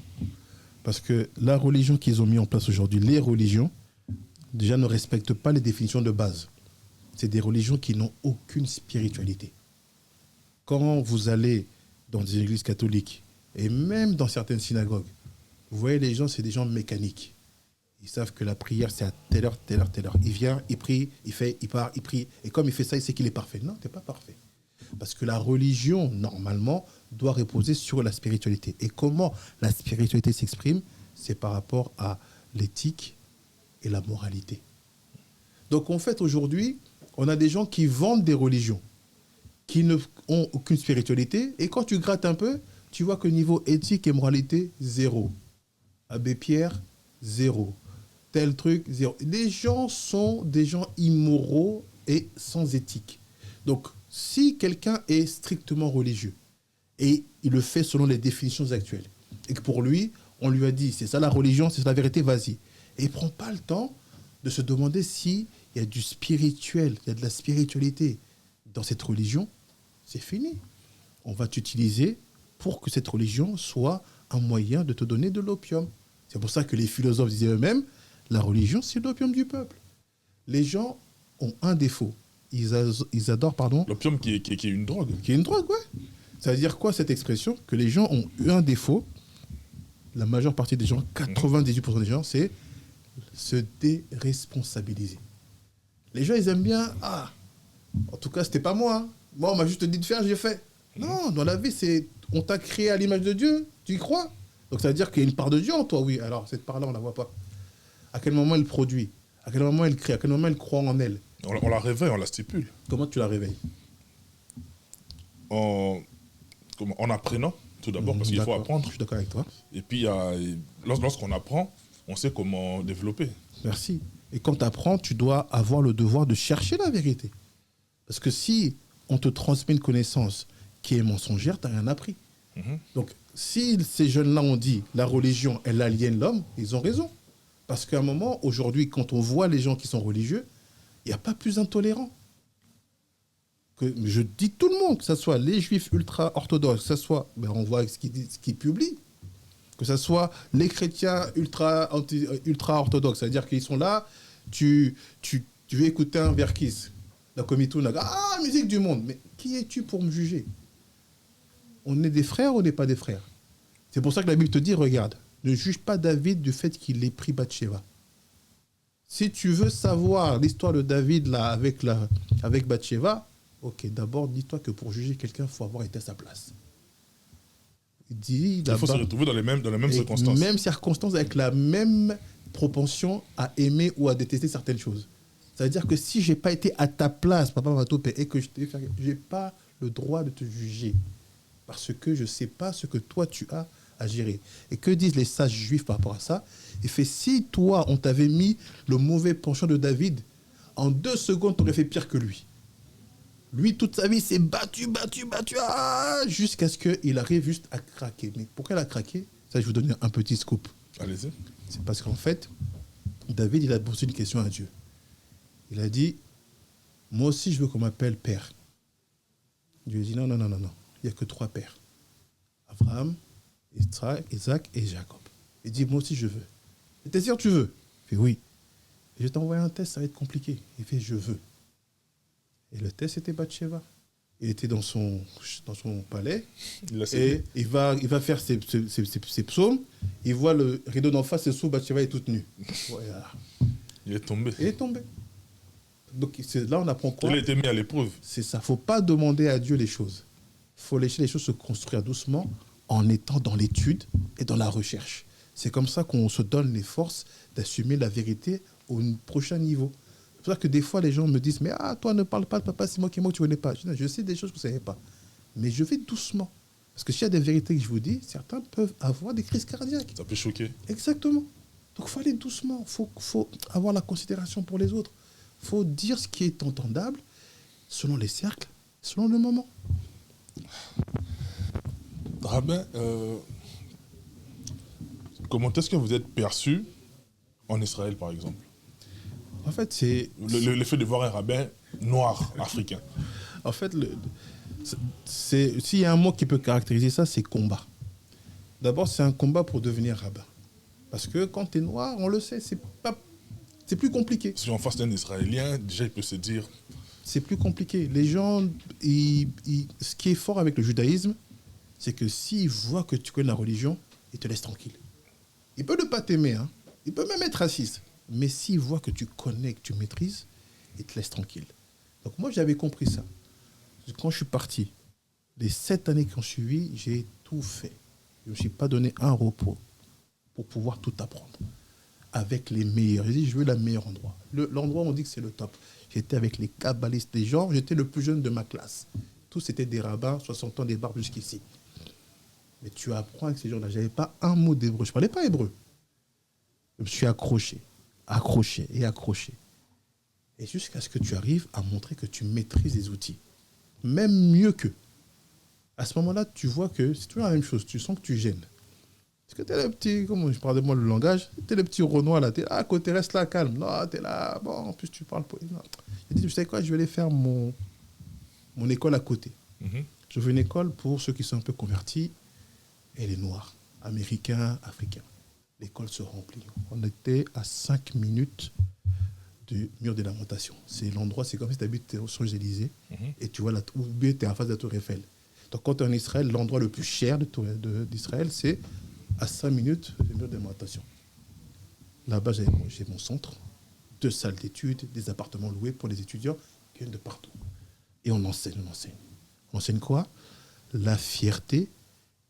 Parce que la religion qu'ils ont mis en place aujourd'hui, les religions, déjà ne respectent pas les définitions de base. C'est des religions qui n'ont aucune spiritualité. Quand vous allez dans des églises catholiques, et même dans certaines synagogues, vous voyez les gens, c'est des gens mécaniques. Ils savent que la prière, c'est à telle heure, telle heure, telle heure. Il vient, il prie, il fait, il part, il prie. Et comme il fait ça, il sait qu'il est parfait. Non, tu n'es pas parfait. Parce que la religion, normalement, doit reposer sur la spiritualité. Et comment la spiritualité s'exprime? C'est par rapport à l'éthique et la moralité. Donc, en fait, aujourd'hui, on a des gens qui vendent des religions, qui n'ont aucune spiritualité. Et quand tu grattes un peu, tu vois que niveau éthique et moralité, 0. Abbé Pierre, 0. Tel truc, 0. Les gens sont des gens immoraux et sans éthique. Donc, si quelqu'un est strictement religieux, et il le fait selon les définitions actuelles, et que pour lui, on lui a dit, c'est ça la religion, c'est ça la vérité, vas-y. Et il ne prend pas le temps de se demander s'il y a du spirituel, il y a de la spiritualité dans cette religion, c'est fini. On va t'utiliser pour que cette religion soit un moyen de te donner de l'opium. C'est pour ça que les philosophes disaient eux-mêmes, la religion, c'est l'opium du peuple. Les gens ont un défaut. Ils adorent, l'opium qui est une drogue. Qui est une drogue, ouais. Ça veut dire quoi cette expression? Que les gens ont eu un défaut. La majeure partie des gens, 98% des gens, c'est se déresponsabiliser. Les gens, ils aiment bien, en tout cas, c'était pas moi. Hein. Moi, on m'a juste dit de faire, j'ai fait. Non, dans la vie, on t'a créé à l'image de Dieu, tu y crois? Donc ça veut dire qu'il y a une part de Dieu en toi, oui. Alors, cette part-là, on ne la voit pas. À quel moment elle produit? À quel moment elle crée? À quel moment elle croit en elle? On la réveille, on la stipule. Comment tu la réveilles? En apprenant, tout d'abord, parce qu'il faut apprendre. Je suis d'accord avec toi. Et puis, lorsqu'on apprend, on sait comment développer. Merci. Et quand tu apprends, tu dois avoir le devoir de chercher la vérité. Parce que si on te transmet une connaissance qui est mensongère, tu n'as rien appris. Donc, si ces jeunes-là ont dit la religion, elle aliène l'homme, ils ont raison. Parce qu'à un moment, aujourd'hui, quand on voit les gens qui sont religieux, il n'y a pas plus intolérant. Je dis tout le monde, que ce soit les juifs ultra-orthodoxes, que ce soit, on voit ce qu'ils publient, que ce soit les chrétiens ultra-orthodoxes, c'est-à-dire qu'ils sont là, tu veux écouter un Verkis, la Komituna, musique du monde, mais qui es-tu pour me juger? On est des frères ou on n'est pas des frères? C'est pour ça que la Bible te dit, regarde, ne juge pas David du fait qu'il ait pris Bathsheba. Si tu veux savoir l'histoire de David là, avec Bathsheba, ok, d'abord, dis-toi que pour juger quelqu'un, il faut avoir été à sa place. Il faut se retrouver dans les mêmes circonstances. Même circonstances, avec la même propension à aimer ou à détester certaines choses. C'est-à-dire que si je n'ai pas été à ta place, Papa Matopé, et que je n'ai pas le droit de te juger, parce que je ne sais pas ce que toi tu as à gérer. Et que disent les sages juifs par rapport à ça? Il fait, si toi, on t'avait mis le mauvais penchant de David, en 2 secondes, tu aurais fait pire que lui. Lui, toute sa vie, s'est battu, jusqu'à ce qu'il arrive juste à craquer. Mais pourquoi il a craqué? Ça, je vous donne un petit scoop. Allez-y. C'est parce qu'en fait, David, il a posé une question à Dieu. Il a dit, moi aussi, je veux qu'on m'appelle père. Dieu a dit, non. Il n'y a que 3 pères. Abraham, Isaac et Jacob. Il dit, moi aussi, je veux. Et t'es sûr que tu veux? Il fait, oui. Et je t'envoie un test, ça va être compliqué. Il fait, je veux. Et le test, c'était Bathsheba. Il était dans son palais. Et il va faire ses psaumes. Il voit le rideau d'en face, et sous Bathsheba est toute nue. Voilà. Il est tombé. Donc là, on apprend quoi? Il a été mis à l'épreuve. C'est ça. Il ne faut pas demander à Dieu les choses. Il faut laisser les choses se construire doucement en étant dans l'étude et dans la recherche. C'est comme ça qu'on se donne les forces d'assumer la vérité au prochain niveau. C'est pour ça que des fois, les gens me disent « Mais toi, ne parle pas de Papa Simon qui est moi, tu ne connais pas. » Je sais des choses que vous ne savez pas. Mais je vais doucement. Parce que s'il y a des vérités que je vous dis, certains peuvent avoir des crises cardiaques. Ça peut choquer. Exactement. Donc, il faut aller doucement. Il faut avoir la considération pour les autres. Il faut dire ce qui est entendable selon les cercles, selon le moment. Rabbin, comment est-ce que vous êtes perçu en Israël, par exemple? En fait, c'est... Le fait de voir un rabbin noir, africain. En fait, s'il y a un mot qui peut caractériser ça, c'est combat. D'abord, c'est un combat pour devenir rabbin. Parce que quand tu es noir, on le sait, c'est plus compliqué. Si en face d'un Israélien, déjà, il peut se dire... C'est plus compliqué. Les gens, ce qui est fort avec le judaïsme, c'est que s'ils voient que tu connais la religion, ils te laissent tranquille. Il peut ne pas t'aimer, hein. Il peut même être raciste. Mais s'ils voient que tu connais, que tu maîtrises, ils te laissent tranquille. Donc moi, j'avais compris ça. Quand je suis parti, les 7 années qui ont suivi, j'ai tout fait. Je ne me suis pas donné un repos pour pouvoir tout apprendre. Avec les meilleurs. J'ai dit, je veux le meilleur endroit. L'endroit où on dit que c'est le top. J'étais avec les kabbalistes, les gens, j'étais le plus jeune de ma classe. Tous étaient des rabbins, 60 ans, des barbes jusqu'ici. Mais tu apprends avec ces gens-là. Je n'avais pas un mot d'hébreu. Je ne parlais pas hébreu. Je me suis accroché. Et jusqu'à ce que tu arrives à montrer que tu maîtrises les outils. Même mieux qu'eux. À ce moment-là, tu vois que c'est toujours la même chose. Tu sens que tu gênes. Parce que tu es le petit, comment je parle de moi le langage, tu es le petit Renoir là, tu es là à côté, reste là, calme. Non, tu es là, bon, en plus tu parles pas. J'ai dit, vous savez quoi, je vais aller faire mon école à côté. Je veux une école pour ceux qui sont un peu convertis et les Noirs, Américains, Africains. L'école se remplit. On était à 5 minutes du mur des lamentations. C'est l'endroit, c'est comme si tu habites aux Champs-Élysées et tu vois, ou bien tu es en face de la Tour Eiffel. Donc quand tu es en Israël, l'endroit le plus cher d'Israël, c'est à 5 minutes du mur des lamentations. Là-bas, j'ai mon centre, 2 salles d'études, des appartements loués pour les étudiants qui viennent de partout. Et on enseigne. On enseigne quoi? La fierté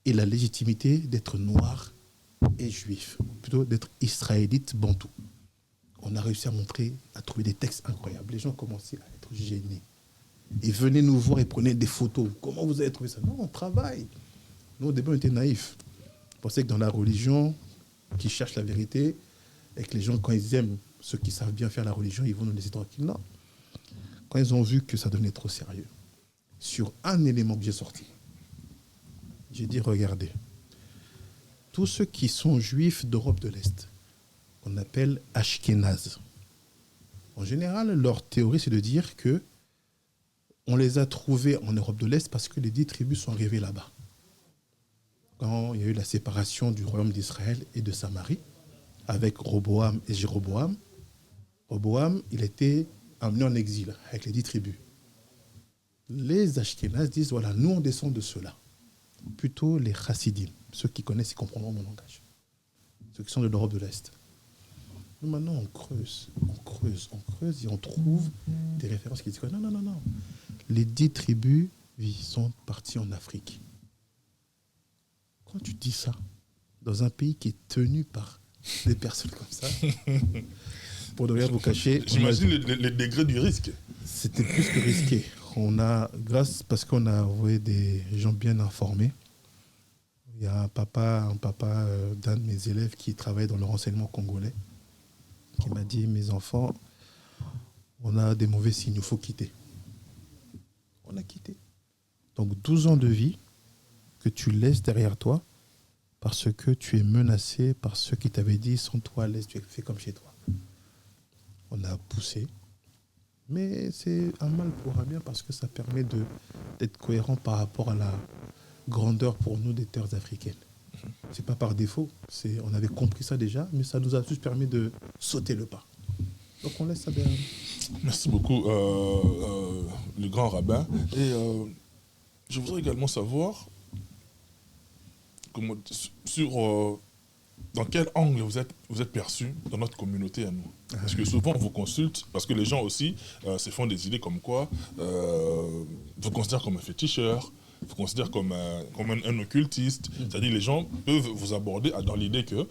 et la légitimité d'être noir et juif, ou plutôt d'être israélite bantou. On a réussi à trouver des textes incroyables. Les gens commençaient à être gênés. Et venaient nous voir et prenaient des photos. Comment vous avez trouvé ça? Non, on travaille. Nous, au début, on était naïfs. On pensait que dans la religion, qui cherche la vérité, et que les gens, quand ils aiment ceux qui savent bien faire la religion, ils vont nous laisser tranquilles. Non. Quand ils ont vu que ça devenait trop sérieux, sur un élément que j'ai sorti, j'ai dit, regardez, tous ceux qui sont juifs d'Europe de l'Est, qu'on appelle Ashkénazes, en général, leur théorie, c'est de dire que on les a trouvés en Europe de l'Est parce que les 10 tribus sont arrivées là-bas. Quand il y a eu la séparation du royaume d'Israël et de Samarie, avec Roboam et Jéroboam, Roboam, il était amené en exil avec les 10 tribus. Les Ashkénazes disent, voilà, nous on descend de ceux-là. Plutôt les Chassidim, ceux qui connaissent et comprendront mon langage. Ceux qui sont de l'Europe de l'Est. Nous maintenant on creuse et on trouve des références qui disent que non. Les 10 tribus sont parties en Afrique. Quand tu dis ça, dans un pays qui est tenu par des personnes comme ça. Pour ne rien vous cacher. J'imagine les degrés du risque. C'était plus que risqué. Parce qu'on a envoyé des gens bien informés. Il y a un papa d'un de mes élèves qui travaille dans le renseignement congolais qui m'a dit, mes enfants, on a des mauvais signes, il faut quitter. On a quitté. Donc 12 ans de vie que tu laisses derrière toi parce que tu es menacé par ceux qui t'avaient dit, sans toi, laisse, tu fais comme chez toi. On a poussé. Mais c'est un mal pour un bien parce que ça permet d'être cohérent par rapport à la grandeur pour nous des terres africaines. C'est pas par défaut. On avait compris ça déjà, mais ça nous a juste permis de sauter le pas. Donc on laisse ça derrière. Merci beaucoup, le grand rabbin. Et je voudrais également savoir dans quel angle vous êtes perçu dans notre communauté à nous. Parce que souvent on vous consulte, parce que les gens aussi se font des idées comme quoi vous considèrent comme un féticheur, vous considèrent comme un occultiste. C'est-à-dire les gens peuvent vous aborder dans l'idée que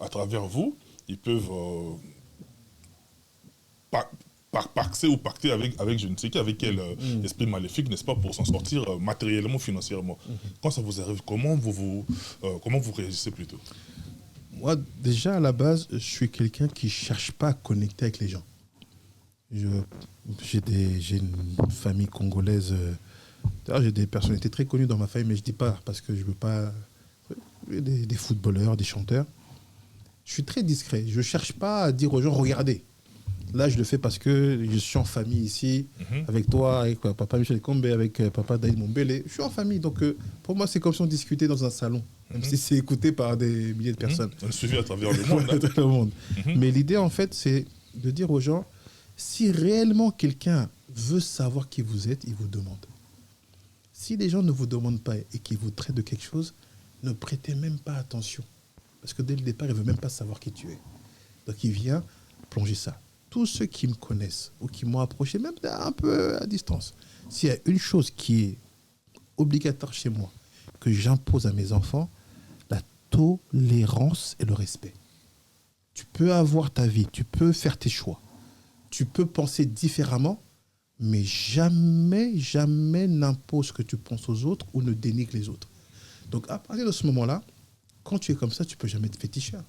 à travers vous, ils peuvent paxer ou pacter avec je ne sais qui, avec quel esprit maléfique, n'est-ce pas, pour s'en sortir matériellement, financièrement. Quand ça vous arrive, comment vous réagissez plutôt? Moi, déjà, à la base, je suis quelqu'un qui ne cherche pas à connecter avec les gens. J'ai une famille congolaise. J'ai des personnalités très connues dans ma famille, mais je ne dis pas parce que je ne veux pas... Des footballeurs, des chanteurs. Je suis très discret. Je ne cherche pas à dire aux gens, regardez. Là, je le fais parce que je suis en famille ici, avec toi, avec papa Michel Kombe, avec papa Daïd Mombele. Je suis en famille, donc pour moi, c'est comme si on discutait dans un salon, même si c'est écouté par des milliers de personnes. On le suivi à travers le monde. Le monde. Mais l'idée, en fait, c'est de dire aux gens, si réellement quelqu'un veut savoir qui vous êtes, il vous demande. Si les gens ne vous demandent pas et qu'ils vous traitent de quelque chose, ne prêtez même pas attention. Parce que dès le départ, il ne veut même pas savoir qui tu es. Donc, il vient plonger ça. Tous ceux qui me connaissent ou qui m'ont approché, même un peu à distance, s'il y a une chose qui est obligatoire chez moi, que j'impose à mes enfants, la tolérance et le respect. Tu peux avoir ta vie, tu peux faire tes choix, tu peux penser différemment, mais jamais, jamais n'impose que tu penses aux autres ou ne dénigre les autres. Donc à partir de ce moment-là, quand tu es comme ça, tu ne peux jamais être féticheur.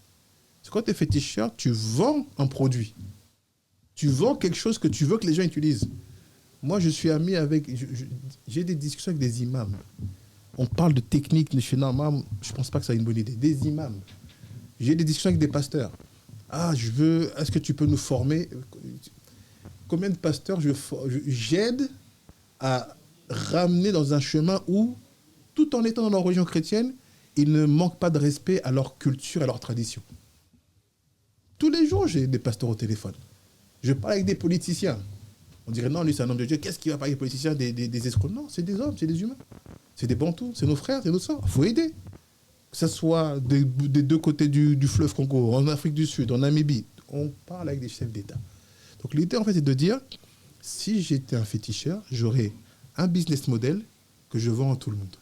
Parce que quand tu es féticheur, tu vends un produit. Tu vends quelque chose que tu veux que les gens utilisent. Moi, je suis ami avec... J'ai des discussions avec des imams. On parle de technique. Je ne pense pas que ça ait une bonne idée. Des imams. J'ai des discussions avec des pasteurs. Est-ce que tu peux nous former? Combien de pasteurs j'aide à ramener dans un chemin où, tout en étant dans leur religion chrétienne, ils ne manquent pas de respect à leur culture, à leur tradition. Tous les jours, j'ai des pasteurs au téléphone. Je parle avec des politiciens. On dirait, non, lui, c'est un homme de Dieu. Qu'est-ce qu'il va parler avec des politiciens, des escrocs? Non, c'est des hommes, c'est des humains. C'est des bantous, c'est nos frères, c'est nos sœurs. Il faut aider. Que ce soit des deux côtés du fleuve Congo, en Afrique du Sud, en Namibie. On parle avec des chefs d'État. Donc l'idée, en fait, c'est de dire, si j'étais un féticheur, j'aurais un business model que je vends à tout le monde.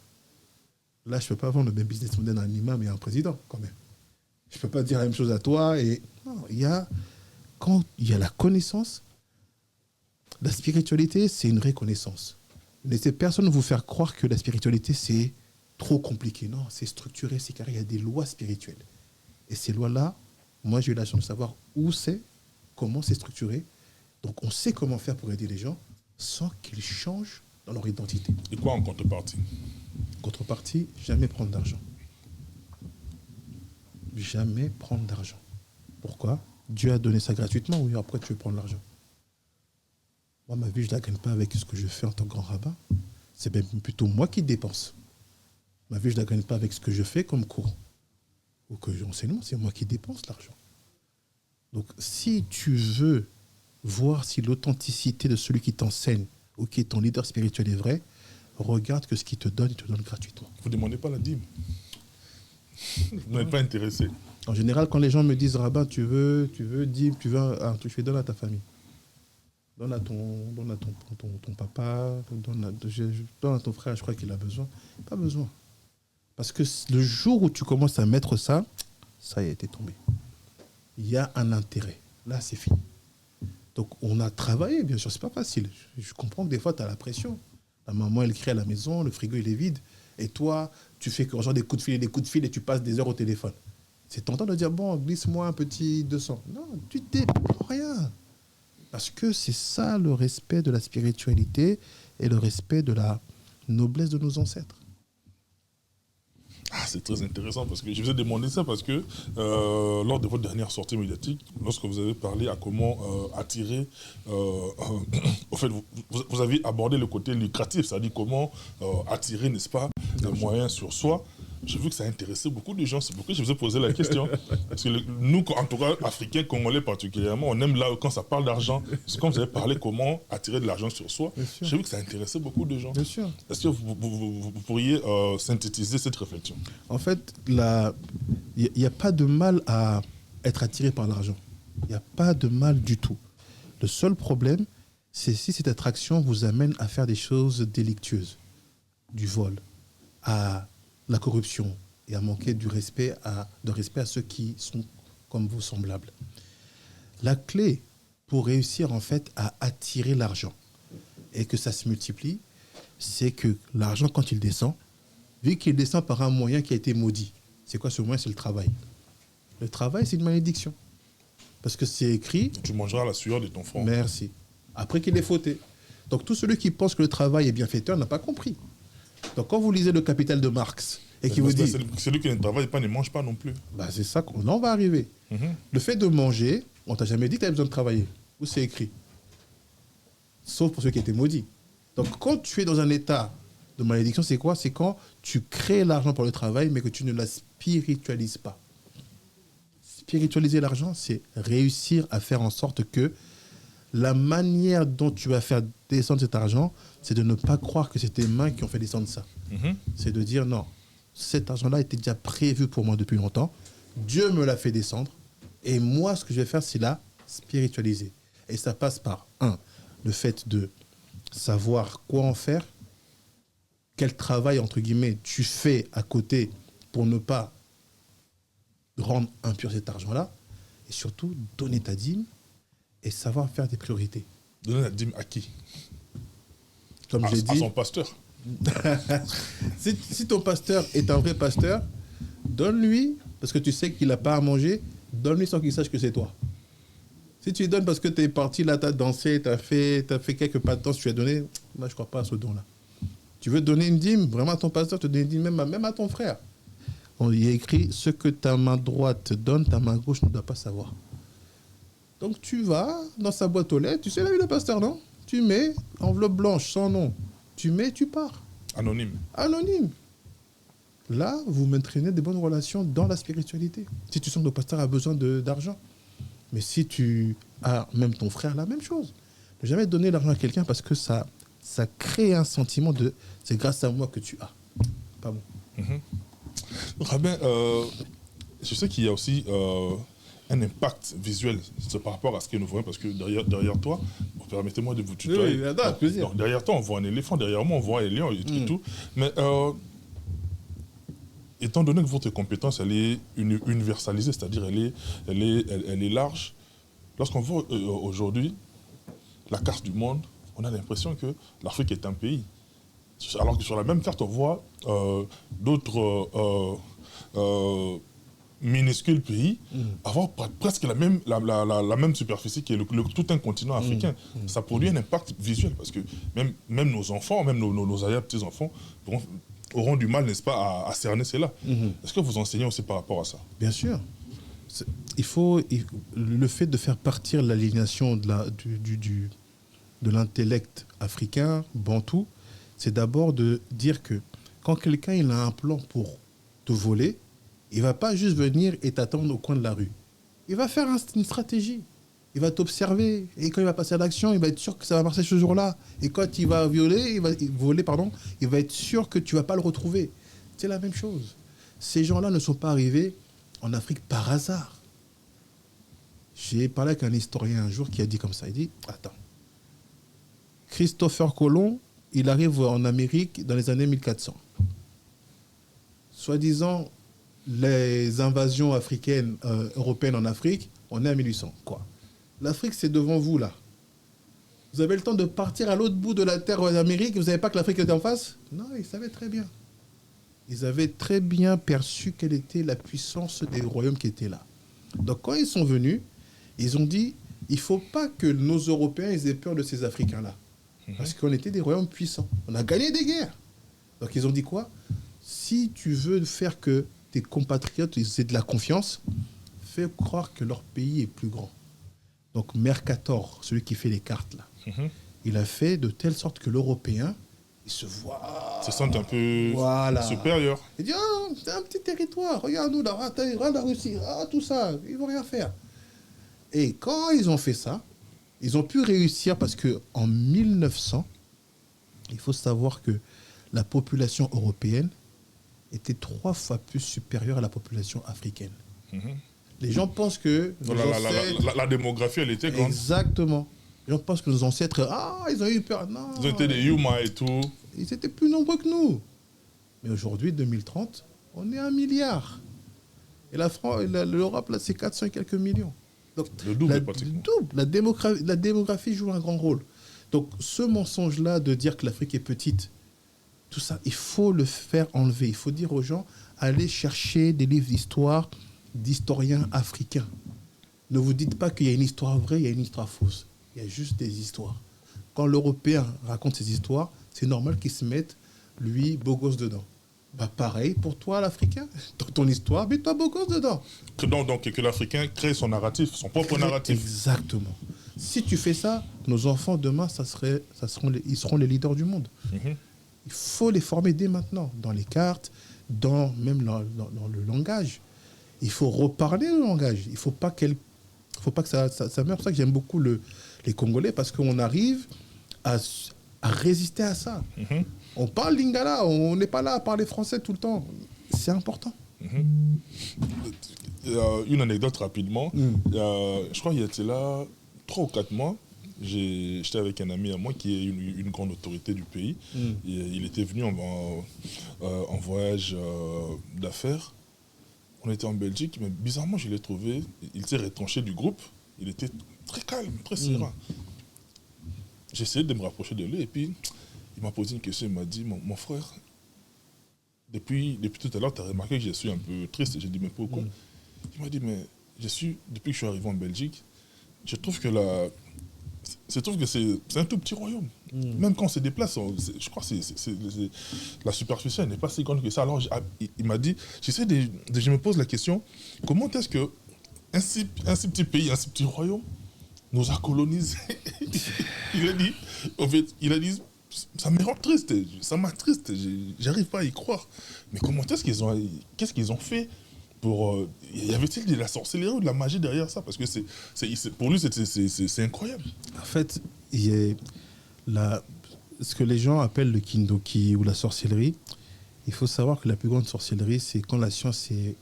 Là, je ne peux pas vendre le même business model à un imam et à un président, quand même. Je ne peux pas dire la même chose à toi. Non, quand il y a la connaissance, la spiritualité, c'est une vraie connaissance. Ne laissez personne vous faire croire que la spiritualité, c'est trop compliqué. Non, c'est structuré, c'est carré. Il y a des lois spirituelles. Et ces lois-là, moi, j'ai eu la chance de savoir où c'est, comment c'est structuré. Donc, on sait comment faire pour aider les gens sans qu'ils changent dans leur identité. Et quoi en contrepartie? Contrepartie, jamais prendre d'argent. Jamais prendre d'argent. Pourquoi? Dieu a donné ça gratuitement, oui, après tu veux prendre l'argent. Moi, ma vie, je ne la gagne pas avec ce que je fais en tant que grand rabbin. C'est même plutôt moi qui dépense. Ma vie, je ne la gagne pas avec ce que je fais comme cours. Ou que j'enseigne, c'est moi qui dépense l'argent. Donc, si tu veux voir si l'authenticité de celui qui t'enseigne ou qui est ton leader spirituel est vrai, regarde que ce qu'il te donne, il te donne gratuitement. Vous ne demandez pas la dîme. Vous n'êtes pas intéressé. En général, quand les gens me disent, rabbin, tu veux dîme, tu veux un truc, je fais, donne à ta famille. Donne à ton papa, donne à ton frère, je crois qu'il a besoin. Pas besoin. Parce que le jour où tu commences à mettre ça, ça y a été tombé. Il y a un intérêt. Là, c'est fini. Donc, on a travaillé, bien sûr, c'est pas facile. Je comprends que des fois, tu as la pression. La maman, elle crie à la maison, le frigo, il est vide. Et toi, tu fais genre des coups de fil et tu passes des heures au téléphone. C'est tentant de dire, bon, glisse-moi un petit 200. Non, tu t'es rien. Parce que c'est ça le respect de la spiritualité et le respect de la noblesse de nos ancêtres. Ah, c'est très intéressant parce que je vous ai demandé ça parce que lors de votre dernière sortie médiatique, lorsque vous avez parlé à comment attirer, au fait, vous avez abordé le côté lucratif, c'est-à-dire comment attirer, n'est-ce pas, les moyens sur soi. J'ai vu que ça intéressait beaucoup de gens, c'est pourquoi je vous ai posé la question. Parce que nous, en tout cas, Africains, Congolais particulièrement, on aime là quand ça parle d'argent. C'est comme vous avez parlé comment attirer de l'argent sur soi. J'ai vu que ça intéressait beaucoup de gens. Bien sûr. Est-ce que vous pourriez synthétiser cette réflexion? En fait, il n'y a pas de mal à être attiré par l'argent. Il n'y a pas de mal du tout. Le seul problème, c'est si cette attraction vous amène à faire des choses délictueuses, du vol, à la corruption et à manquer de respect à ceux qui sont comme vous semblables. La clé pour réussir en fait à attirer l'argent et que ça se multiplie, c'est que l'argent quand il descend, vu qu'il descend par un moyen qui a été maudit, c'est quoi ce moyen? C'est le travail. Le travail, c'est une malédiction. Parce que c'est écrit... Tu mangeras la sueur de ton front. Merci. Après qu'il est fauté. Donc tout celui qui pense que le travail est bienfaiteur n'a pas compris. Donc quand vous lisez le Capital de Marx et qui vous dit... Celui qui ne travaille pas ne mange pas non plus. Bah c'est ça qu'on va arriver. Le fait de manger, on t'a jamais dit que tu avais besoin de travailler. Où c'est écrit? Sauf pour ceux qui étaient maudits. Donc quand tu es dans un état de malédiction, c'est quoi? C'est quand tu crées l'argent pour le travail, mais que tu ne la spiritualises pas. Spiritualiser l'argent, c'est réussir à faire en sorte que la manière dont tu vas faire descendre cet argent, c'est de ne pas croire que c'est tes mains qui ont fait descendre ça. C'est de dire non, cet argent-là était déjà prévu pour moi depuis longtemps. Dieu me l'a fait descendre. Et moi, ce que je vais faire, c'est la spiritualiser. Et ça passe par, le fait de savoir quoi en faire, quel travail, entre guillemets, tu fais à côté pour ne pas rendre impur cet argent-là. Et surtout, donner ta dîme et savoir faire des priorités. Donner la dîme à qui? Comme j'ai dit, à son pasteur. si ton pasteur est un vrai pasteur, donne-lui, parce que tu sais qu'il n'a pas à manger, donne-lui sans qu'il sache que c'est toi. Si tu lui donnes parce que tu es parti là, tu as dansé, tu as fait quelques pas de danse, tu lui as donné, moi je ne crois pas à ce don-là. Tu veux donner une dîme, vraiment à ton pasteur, te donner une dîme, même à ton frère. On y a écrit, ce que ta main droite te donne, ta main gauche ne doit pas savoir. Donc tu vas dans sa boîte aux lettres, tu sais la vie de pasteur, non? Tu mets enveloppe blanche, sans nom. Tu mets, tu pars. Anonyme. Anonyme. Là, vous maintenez des bonnes relations dans la spiritualité. Si tu sens que le pasteur a besoin d'argent. Mais si tu as même ton frère, la même chose. Ne jamais donner l'argent à quelqu'un parce que ça crée un sentiment de c'est grâce à moi que tu as. Pas bon. Rabbin, je sais qu'il y a aussi un impact visuel par rapport à ce que nous voyons, parce que derrière toi, permettez-moi de vous tutoyer. Oui, plaisir. Derrière toi, on voit un éléphant, derrière moi, on voit un lion et tout. Mais étant donné que votre compétence, elle est universalisée, c'est-à-dire elle est large, lorsqu'on voit aujourd'hui la carte du monde, on a l'impression que l'Afrique est un pays. Alors que sur la même carte, on voit d'autres minuscules pays avoir presque la même superficie que tout un continent africain. Ça produit un impact visuel parce que même nos enfants, même nos arrière-petits-enfants auront du mal, n'est-ce pas, à cerner cela. Est-ce que vous enseignez aussi par rapport à ça? Bien sûr. Le fait de faire partir l'alignation de l'intellect africain, bantou, c'est d'abord de dire que quand quelqu'un il a un plan pour te voler, il ne va pas juste venir et t'attendre au coin de la rue. Il va faire une stratégie. Il va t'observer. Et quand il va passer à l'action, il va être sûr que ça va marcher ce jour-là. Et quand il va voler, il va être sûr que tu ne vas pas le retrouver. C'est la même chose. Ces gens-là ne sont pas arrivés en Afrique par hasard. J'ai parlé avec un historien un jour qui a dit comme ça. Il dit, attends, Christopher Colomb, il arrive en Amérique dans les années 1400. Soi-disant, les invasions africaines, européennes en Afrique, on est à 1800. Quoi. L'Afrique, c'est devant vous, là. Vous avez le temps de partir à l'autre bout de la terre d'Amérique, vous ne savez pas que l'Afrique était en face? Non, ils savaient très bien. Ils avaient très bien perçu quelle était la puissance des royaumes qui étaient là. Donc quand ils sont venus, ils ont dit, il ne faut pas que nos Européens aient peur de ces Africains-là. Parce qu'on était des royaumes puissants. On a gagné des guerres. Donc ils ont dit quoi? Si tu veux faire que tes compatriotes aient de la confiance, fais croire que leur pays est plus grand. Donc Mercator, celui qui fait les cartes là, il a fait de telle sorte que l'Européen, il se voit... Se sent un peu supérieur. Il dit, ah, c'est un petit territoire, regarde-nous là, regarde la Russie, tout ça, ils vont rien faire. Et quand ils ont fait ça, ils ont pu réussir parce qu'en 1900, il faut savoir que la population européenne était 3 fois plus supérieure à la population africaine. Les gens pensent que... La démographie, elle était grande. Exactement. Les gens pensent que nos ancêtres, ils ont eu peur. Non. Ils ont été des Yuma et tout. Ils étaient plus nombreux que nous. Mais aujourd'hui, 2030, on est 1 milliard. Et l'Europe, là, c'est 400 et quelques millions. Donc, le double, pratiquement. La démographie joue un grand rôle. Donc, ce mensonge-là de dire que l'Afrique est petite, tout ça, il faut le faire enlever. Il faut dire aux gens, allez chercher des livres d'histoire d'historiens africains. Ne vous dites pas qu'il y a une histoire vraie, il y a une histoire fausse. Il y a juste des histoires. Quand l'Européen raconte ses histoires, c'est normal qu'il se mette, lui, beau gosse dedans. Bah pareil pour toi, l'Africain. Dans ton histoire, mets-toi beau gosse dedans. Donc que l'Africain crée son narratif, son propre narratif. Exactement. Si tu fais ça, nos enfants, demain, ils seront les leaders du monde. Il faut les former dès maintenant, dans les cartes, même dans le langage. Il faut reparler le langage. Il ne faut pas que ça meure. C'est pour ça que j'aime beaucoup les Congolais, parce qu'on arrive à résister à ça. On parle lingala, on n'est pas là à parler français tout le temps. C'est important. Une anecdote rapidement. Je crois qu'il y a là 3 ou 4 mois, j'étais avec un ami à moi qui est une grande autorité du pays. Et il était venu en voyage d'affaires. On était en Belgique, mais bizarrement, je l'ai trouvé. Il s'est retranché du groupe. Il était très calme, très serein. J'ai essayé de me rapprocher de lui et puis il m'a posé une question. Il m'a dit, mon frère, depuis tout à l'heure, tu as remarqué que je suis un peu triste. J'ai dit, mais pourquoi? Il m'a dit, mais depuis que je suis arrivé en Belgique, je trouve que c'est un tout petit royaume. Même quand on se déplace, je crois que la superficie n'est pas si grande que ça. Alors il m'a dit, je me pose la question, comment est-ce que un si petit pays, un si petit royaume nous a colonisés? Il a dit, ça me rend triste, ça m'attriste, j'arrive pas à y croire. Mais comment est-ce qu'est-ce qu'ils ont fait pour... y avait-il de la sorcellerie ou de la magie derrière ça? Parce que pour lui, c'est incroyable. En fait, il y a ce que les gens appellent le kindoki ou la sorcellerie. Il faut savoir que la plus grande sorcellerie, c'est quand la science est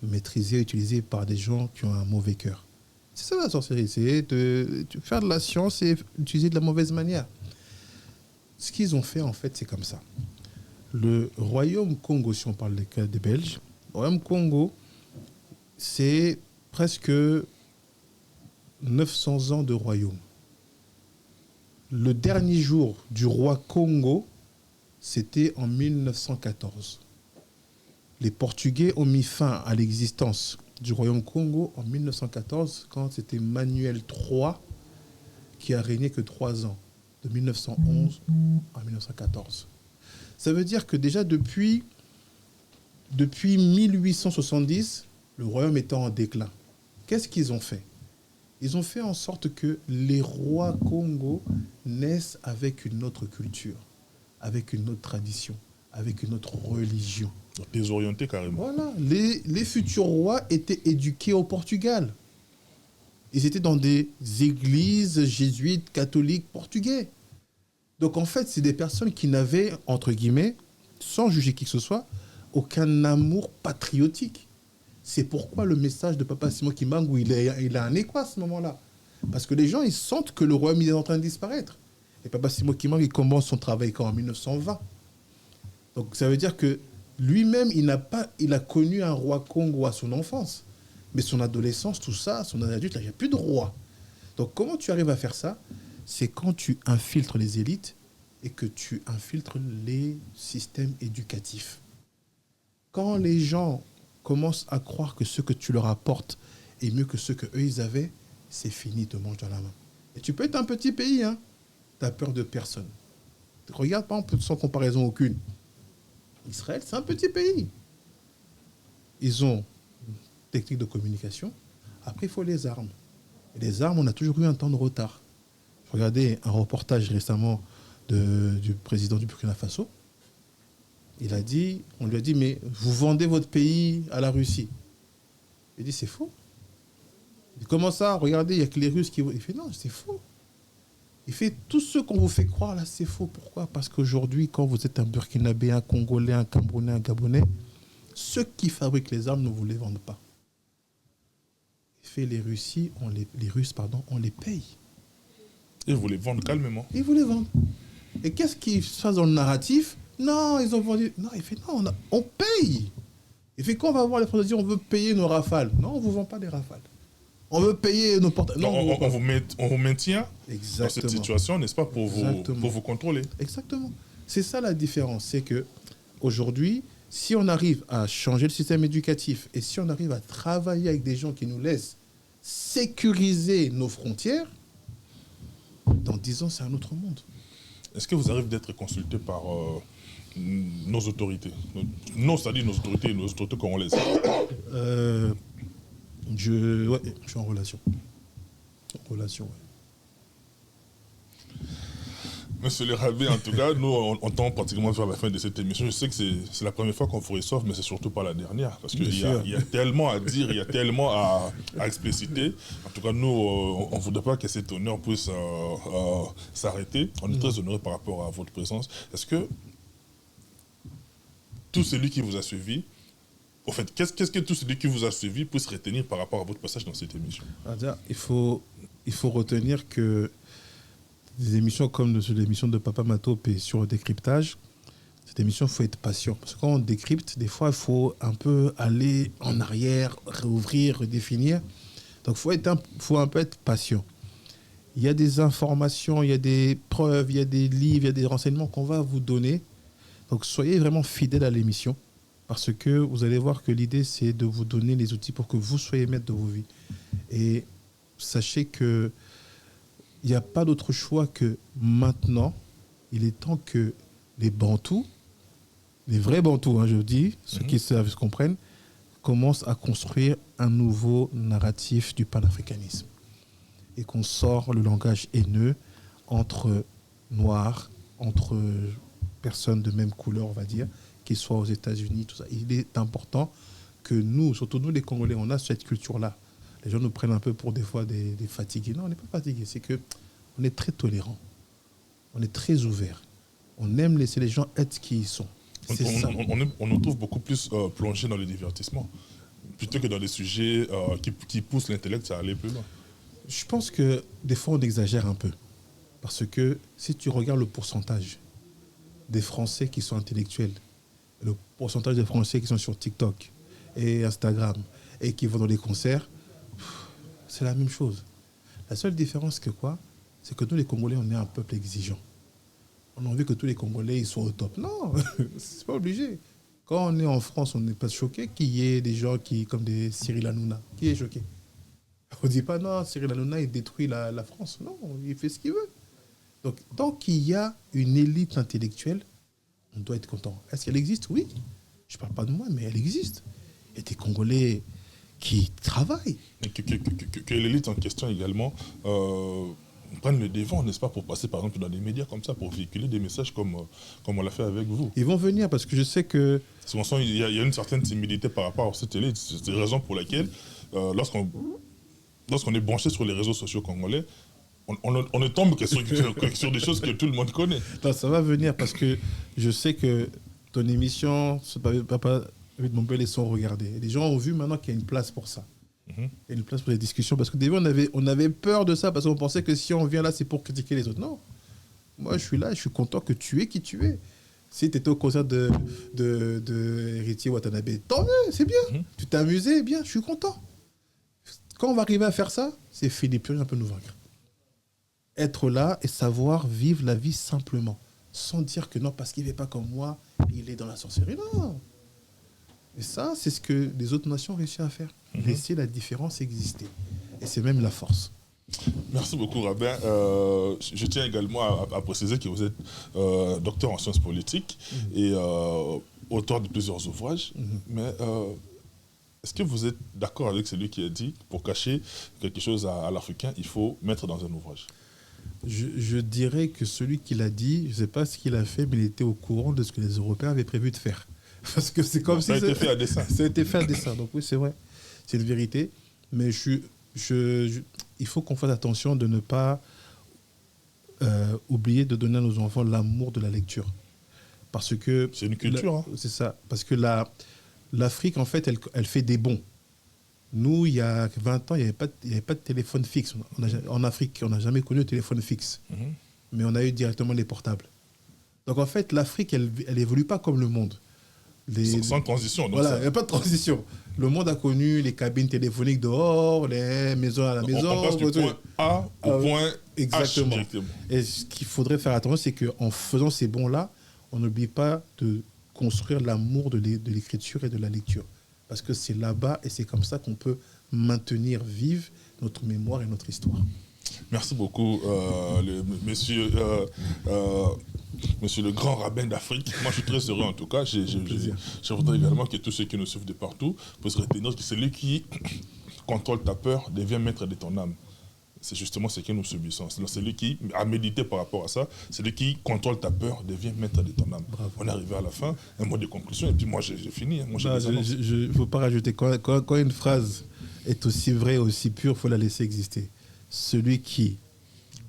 maîtrisée, utilisée par des gens qui ont un mauvais cœur. C'est ça la sorcellerie, c'est de faire de la science et l'utiliser de la mauvaise manière. Ce qu'ils ont fait, en fait, c'est comme ça. Le royaume Congo, si on parle des Belges, le royaume Congo, c'est presque 900 ans de royaume. Le dernier jour du roi Congo, c'était en 1914. Les Portugais ont mis fin à l'existence du royaume Congo en 1914, quand c'était Manuel III qui a régné que 3 ans, de 1911 à 1914. Ça veut dire que déjà depuis 1870, le royaume était en déclin. Qu'est-ce qu'ils ont fait? Ils ont fait en sorte que les rois Congo naissent avec une autre culture, avec une autre tradition, avec une autre religion. Désorientés carrément. Voilà. Les futurs rois étaient éduqués au Portugal. Ils étaient dans des églises jésuites, catholiques, portugais. Donc en fait, c'est des personnes qui n'avaient, entre guillemets, sans juger qui que ce soit, aucun amour patriotique. C'est pourquoi le message de Papa Simon Kimbangu, il a un écho à ce moment-là. Parce que les gens, ils sentent que le royaume est en train de disparaître. Et Papa Simon Kimbangu, il commence son travail en 1920. Donc ça veut dire que Lui-même, il a connu un roi Congo à son enfance. Mais son adolescence, tout ça, son adulte, il n'y a plus de roi. Donc comment tu arrives à faire ça? C'est quand tu infiltres les élites et que tu infiltres les systèmes éducatifs. Quand les gens commencent à croire que ce que tu leur apportes est mieux que ce qu'eux ils avaient, c'est fini, te mange dans la main. Et tu peux être un petit pays, hein, tu n'as peur de personne. Regarde, par exemple, sans comparaison aucune. Israël, c'est un petit pays. Ils ont une technique de communication. Après, il faut les armes. Et les armes, on a toujours eu un temps de retard. Regardez un reportage récemment du président du Burkina Faso. On lui a dit, mais vous vendez votre pays à la Russie. Il dit, c'est faux. Il dit, comment ça? Regardez, il n'y a que les Russes qui... Il fait, non, c'est faux. Il fait, tout ce qu'on vous fait croire, là, c'est faux. Pourquoi? Parce qu'aujourd'hui, quand vous êtes un Burkinabé, un Congolais, un Camerounais, un Gabonais, ceux qui fabriquent les armes ne vous les vendent pas. Il fait, les Russes, on les paye. Et vous les vendent calmement. Ils vous les vendent. Et qu'est-ce qu'ils font dans le narratif? Non, ils ont vendu. Non, il fait non, on paye. Il fait quand on va voir les Français dire on veut payer nos rafales. Non, on ne vous vend pas des rafales. On veut payer nos portables. Non, on vous maintient Exactement. Dans cette situation, n'est-ce pas, pour vous contrôler. Exactement. C'est ça la différence. C'est que aujourd'hui, si on arrive à changer le système éducatif et si on arrive à travailler avec des gens qui nous laissent sécuriser nos frontières, dans 10 ans, c'est un autre monde. Est-ce que vous arrivez d'être consulté par nos autorités? C'est-à-dire nos autorités congolaises. Je suis en relation. Ouais. Monsieur le Rabé, en tout cas, nous, on tend pratiquement vers la fin de cette émission. Je sais que c'est la première fois qu'on vous reçoit, mais c'est surtout pas la dernière. Parce qu'il y a tellement à dire, il y a tellement à expliciter. En tout cas, nous, on ne voudrait pas que cet honneur puisse s'arrêter. On est très honoré par rapport à votre présence. Est-ce que tout celui qui vous a suivi, en fait, qu'est-ce que tout celui qui vous a suivi puisse retenir par rapport à votre passage dans cette émission? Il faut retenir que des émissions comme l'émission de Papa Matop et sur le décryptage, cette émission, il faut être patient. Parce que quand on décrypte, des fois, il faut un peu aller en arrière, réouvrir, redéfinir. Donc, il faut un peu être patient. Il y a des informations, il y a des preuves, il y a des livres, il y a des renseignements qu'on va vous donner. Donc, soyez vraiment fidèles à l'émission. Parce que vous allez voir que l'idée, c'est de vous donner les outils pour que vous soyez maître de vos vies. Et sachez que il n'y a pas d'autre choix que maintenant, il est temps que les Bantous, les vrais Bantous, je dis, ceux qui se comprennent, commencent à construire un nouveau narratif du panafricanisme. Et qu'on sort le langage haineux entre noirs, entre personnes de même couleur, on va dire, qu'ils soient aux États-Unis, tout ça. Il est important que nous, surtout nous les Congolais, on a cette culture-là. Les gens nous prennent un peu pour des fois des fatigués. Non, on n'est pas fatigués. C'est qu'on est très tolérants. On est très ouverts. On aime laisser les gens être ce qu'ils sont. On nous trouve beaucoup plus plongés dans le divertissement, plutôt que dans des sujets qui poussent l'intellect à aller plus loin. Je pense que des fois, on exagère un peu. Parce que si tu regardes le pourcentage des Français qui sont intellectuels, le pourcentage des Français qui sont sur TikTok et Instagram et qui vont dans les concerts, c'est la même chose. La seule différence c'est que nous les Congolais, on est un peuple exigeant. On a envie que tous les Congolais ils soient au top. Non, c'est pas obligé. Quand on est en France, on n'est pas choqué qu'il y ait des gens comme des Cyril Hanouna. Qui est choqué? On ne dit pas non, Cyril Hanouna il détruit la France. Non, il fait ce qu'il veut. Donc, tant qu'il y a une élite intellectuelle, on doit être content. Est-ce qu'elle existe? Oui. Je ne parle pas de moi, mais elle existe. Il y a des Congolais qui travaillent. Et que l'élite en question également prenne le devant, n'est-ce pas, pour passer par exemple dans des médias comme ça, pour véhiculer des messages comme on l'a fait avec vous. Ils vont venir parce que je sais que... Souvent, il y a une certaine timidité par rapport à cette élite. C'est la raison pour laquelle, lorsqu'on est branché sur les réseaux sociaux congolais, on ne tombe que sur des choses que tout le monde connaît. Non, ça va venir parce que je sais que ton émission, Papa avec mon père, ils sont regardés. Les gens ont vu maintenant qu'il y a une place pour ça. Il y a une place pour les discussions. Parce que des fois, on avait peur de ça parce qu'on pensait que si on vient là, c'est pour critiquer les autres. Non. Moi, je suis là, je suis content que tu es qui tu es. Si tu étais au concert de Héritier Watanabe, tant mieux, c'est bien. Tu t'es amusé, bien, je suis content. Quand on va arriver à faire ça, c'est fini, plus rien ne peut nous vaincre. Être là et savoir vivre la vie simplement, sans dire que non, parce qu'il ne fait pas comme moi, il est dans la sorcellerie. Non. Et ça, c'est ce que les autres nations ont réussi à faire. Laisser la différence exister. Et c'est même la force. Merci beaucoup, Rabin. Je tiens également à préciser que vous êtes docteur en sciences politiques et auteur de plusieurs ouvrages. Mais est-ce que vous êtes d'accord avec celui qui a dit que pour cacher quelque chose à l'Africain, il faut mettre dans un ouvrage? Je dirais que celui qui l'a dit, je ne sais pas ce qu'il a fait, mais il était au courant de ce que les Européens avaient prévu de faire. Parce que c'est comme ça si... a été fait à dessein. Ça a été fait à dessein, donc oui, c'est vrai. C'est une vérité. Mais il faut qu'on fasse attention de ne pas oublier de donner à nos enfants l'amour de la lecture. Parce que... C'est une culture. C'est ça. Parce que l'Afrique, en fait, elle fait des bons. Nous, il y a 20 ans, il n'y avait pas de téléphone fixe. En Afrique, on n'a jamais connu le téléphone fixe. Mais on a eu directement les portables. Donc, en fait, l'Afrique, elle n'évolue pas comme le monde. Sans transition. Donc voilà, il n'y a pas de transition. Le monde a connu les cabines téléphoniques dehors, les maisons à la maison. On passe du point A au point exactement. H. Et ce qu'il faudrait faire attention, c'est qu'en faisant ces bons-là, on n'oublie pas de construire l'amour de l'écriture et de la lecture. Parce que c'est là-bas et c'est comme ça qu'on peut maintenir vive notre mémoire et notre histoire. Merci beaucoup, monsieur le grand rabbin d'Afrique. Moi, je suis très heureux en tout cas. Je voudrais également que tous ceux qui nous suivent de partout puissent retenir que celui qui contrôle ta peur devient maître de ton âme. C'est justement ce que nous subissons. Celui qui a médité par rapport à ça, celui qui contrôle ta peur devient maître de ton âme. Bravo. On est arrivé à la fin, un mot de conclusion, et puis moi j'ai fini. Moi, il ne faut pas rajouter. Quand une phrase est aussi vraie, aussi pure, il faut la laisser exister. Celui qui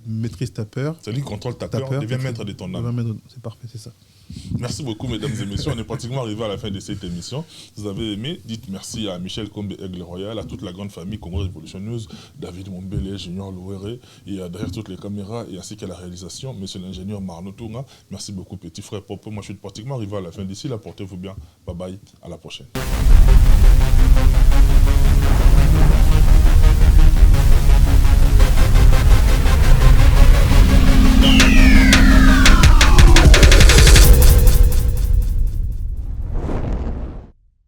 maîtrise ta peur, celui qui contrôle ta peur devient maître de ton âme. C'est parfait, c'est ça. Merci beaucoup, mesdames et messieurs. On est pratiquement arrivé à la fin de cette émission. Vous avez aimé, dites merci à Michel Kombe Aigle Royal, à toute la grande famille Congo Revolution News, David Mombele, Junior Louere, et derrière toutes les caméras, et ainsi qu'à la réalisation, monsieur l'ingénieur Marno Tounga. Merci beaucoup, petit frère Popo. Moi, je suis pratiquement arrivé à la fin d'ici. Là, portez-vous bien. Bye bye. À la prochaine.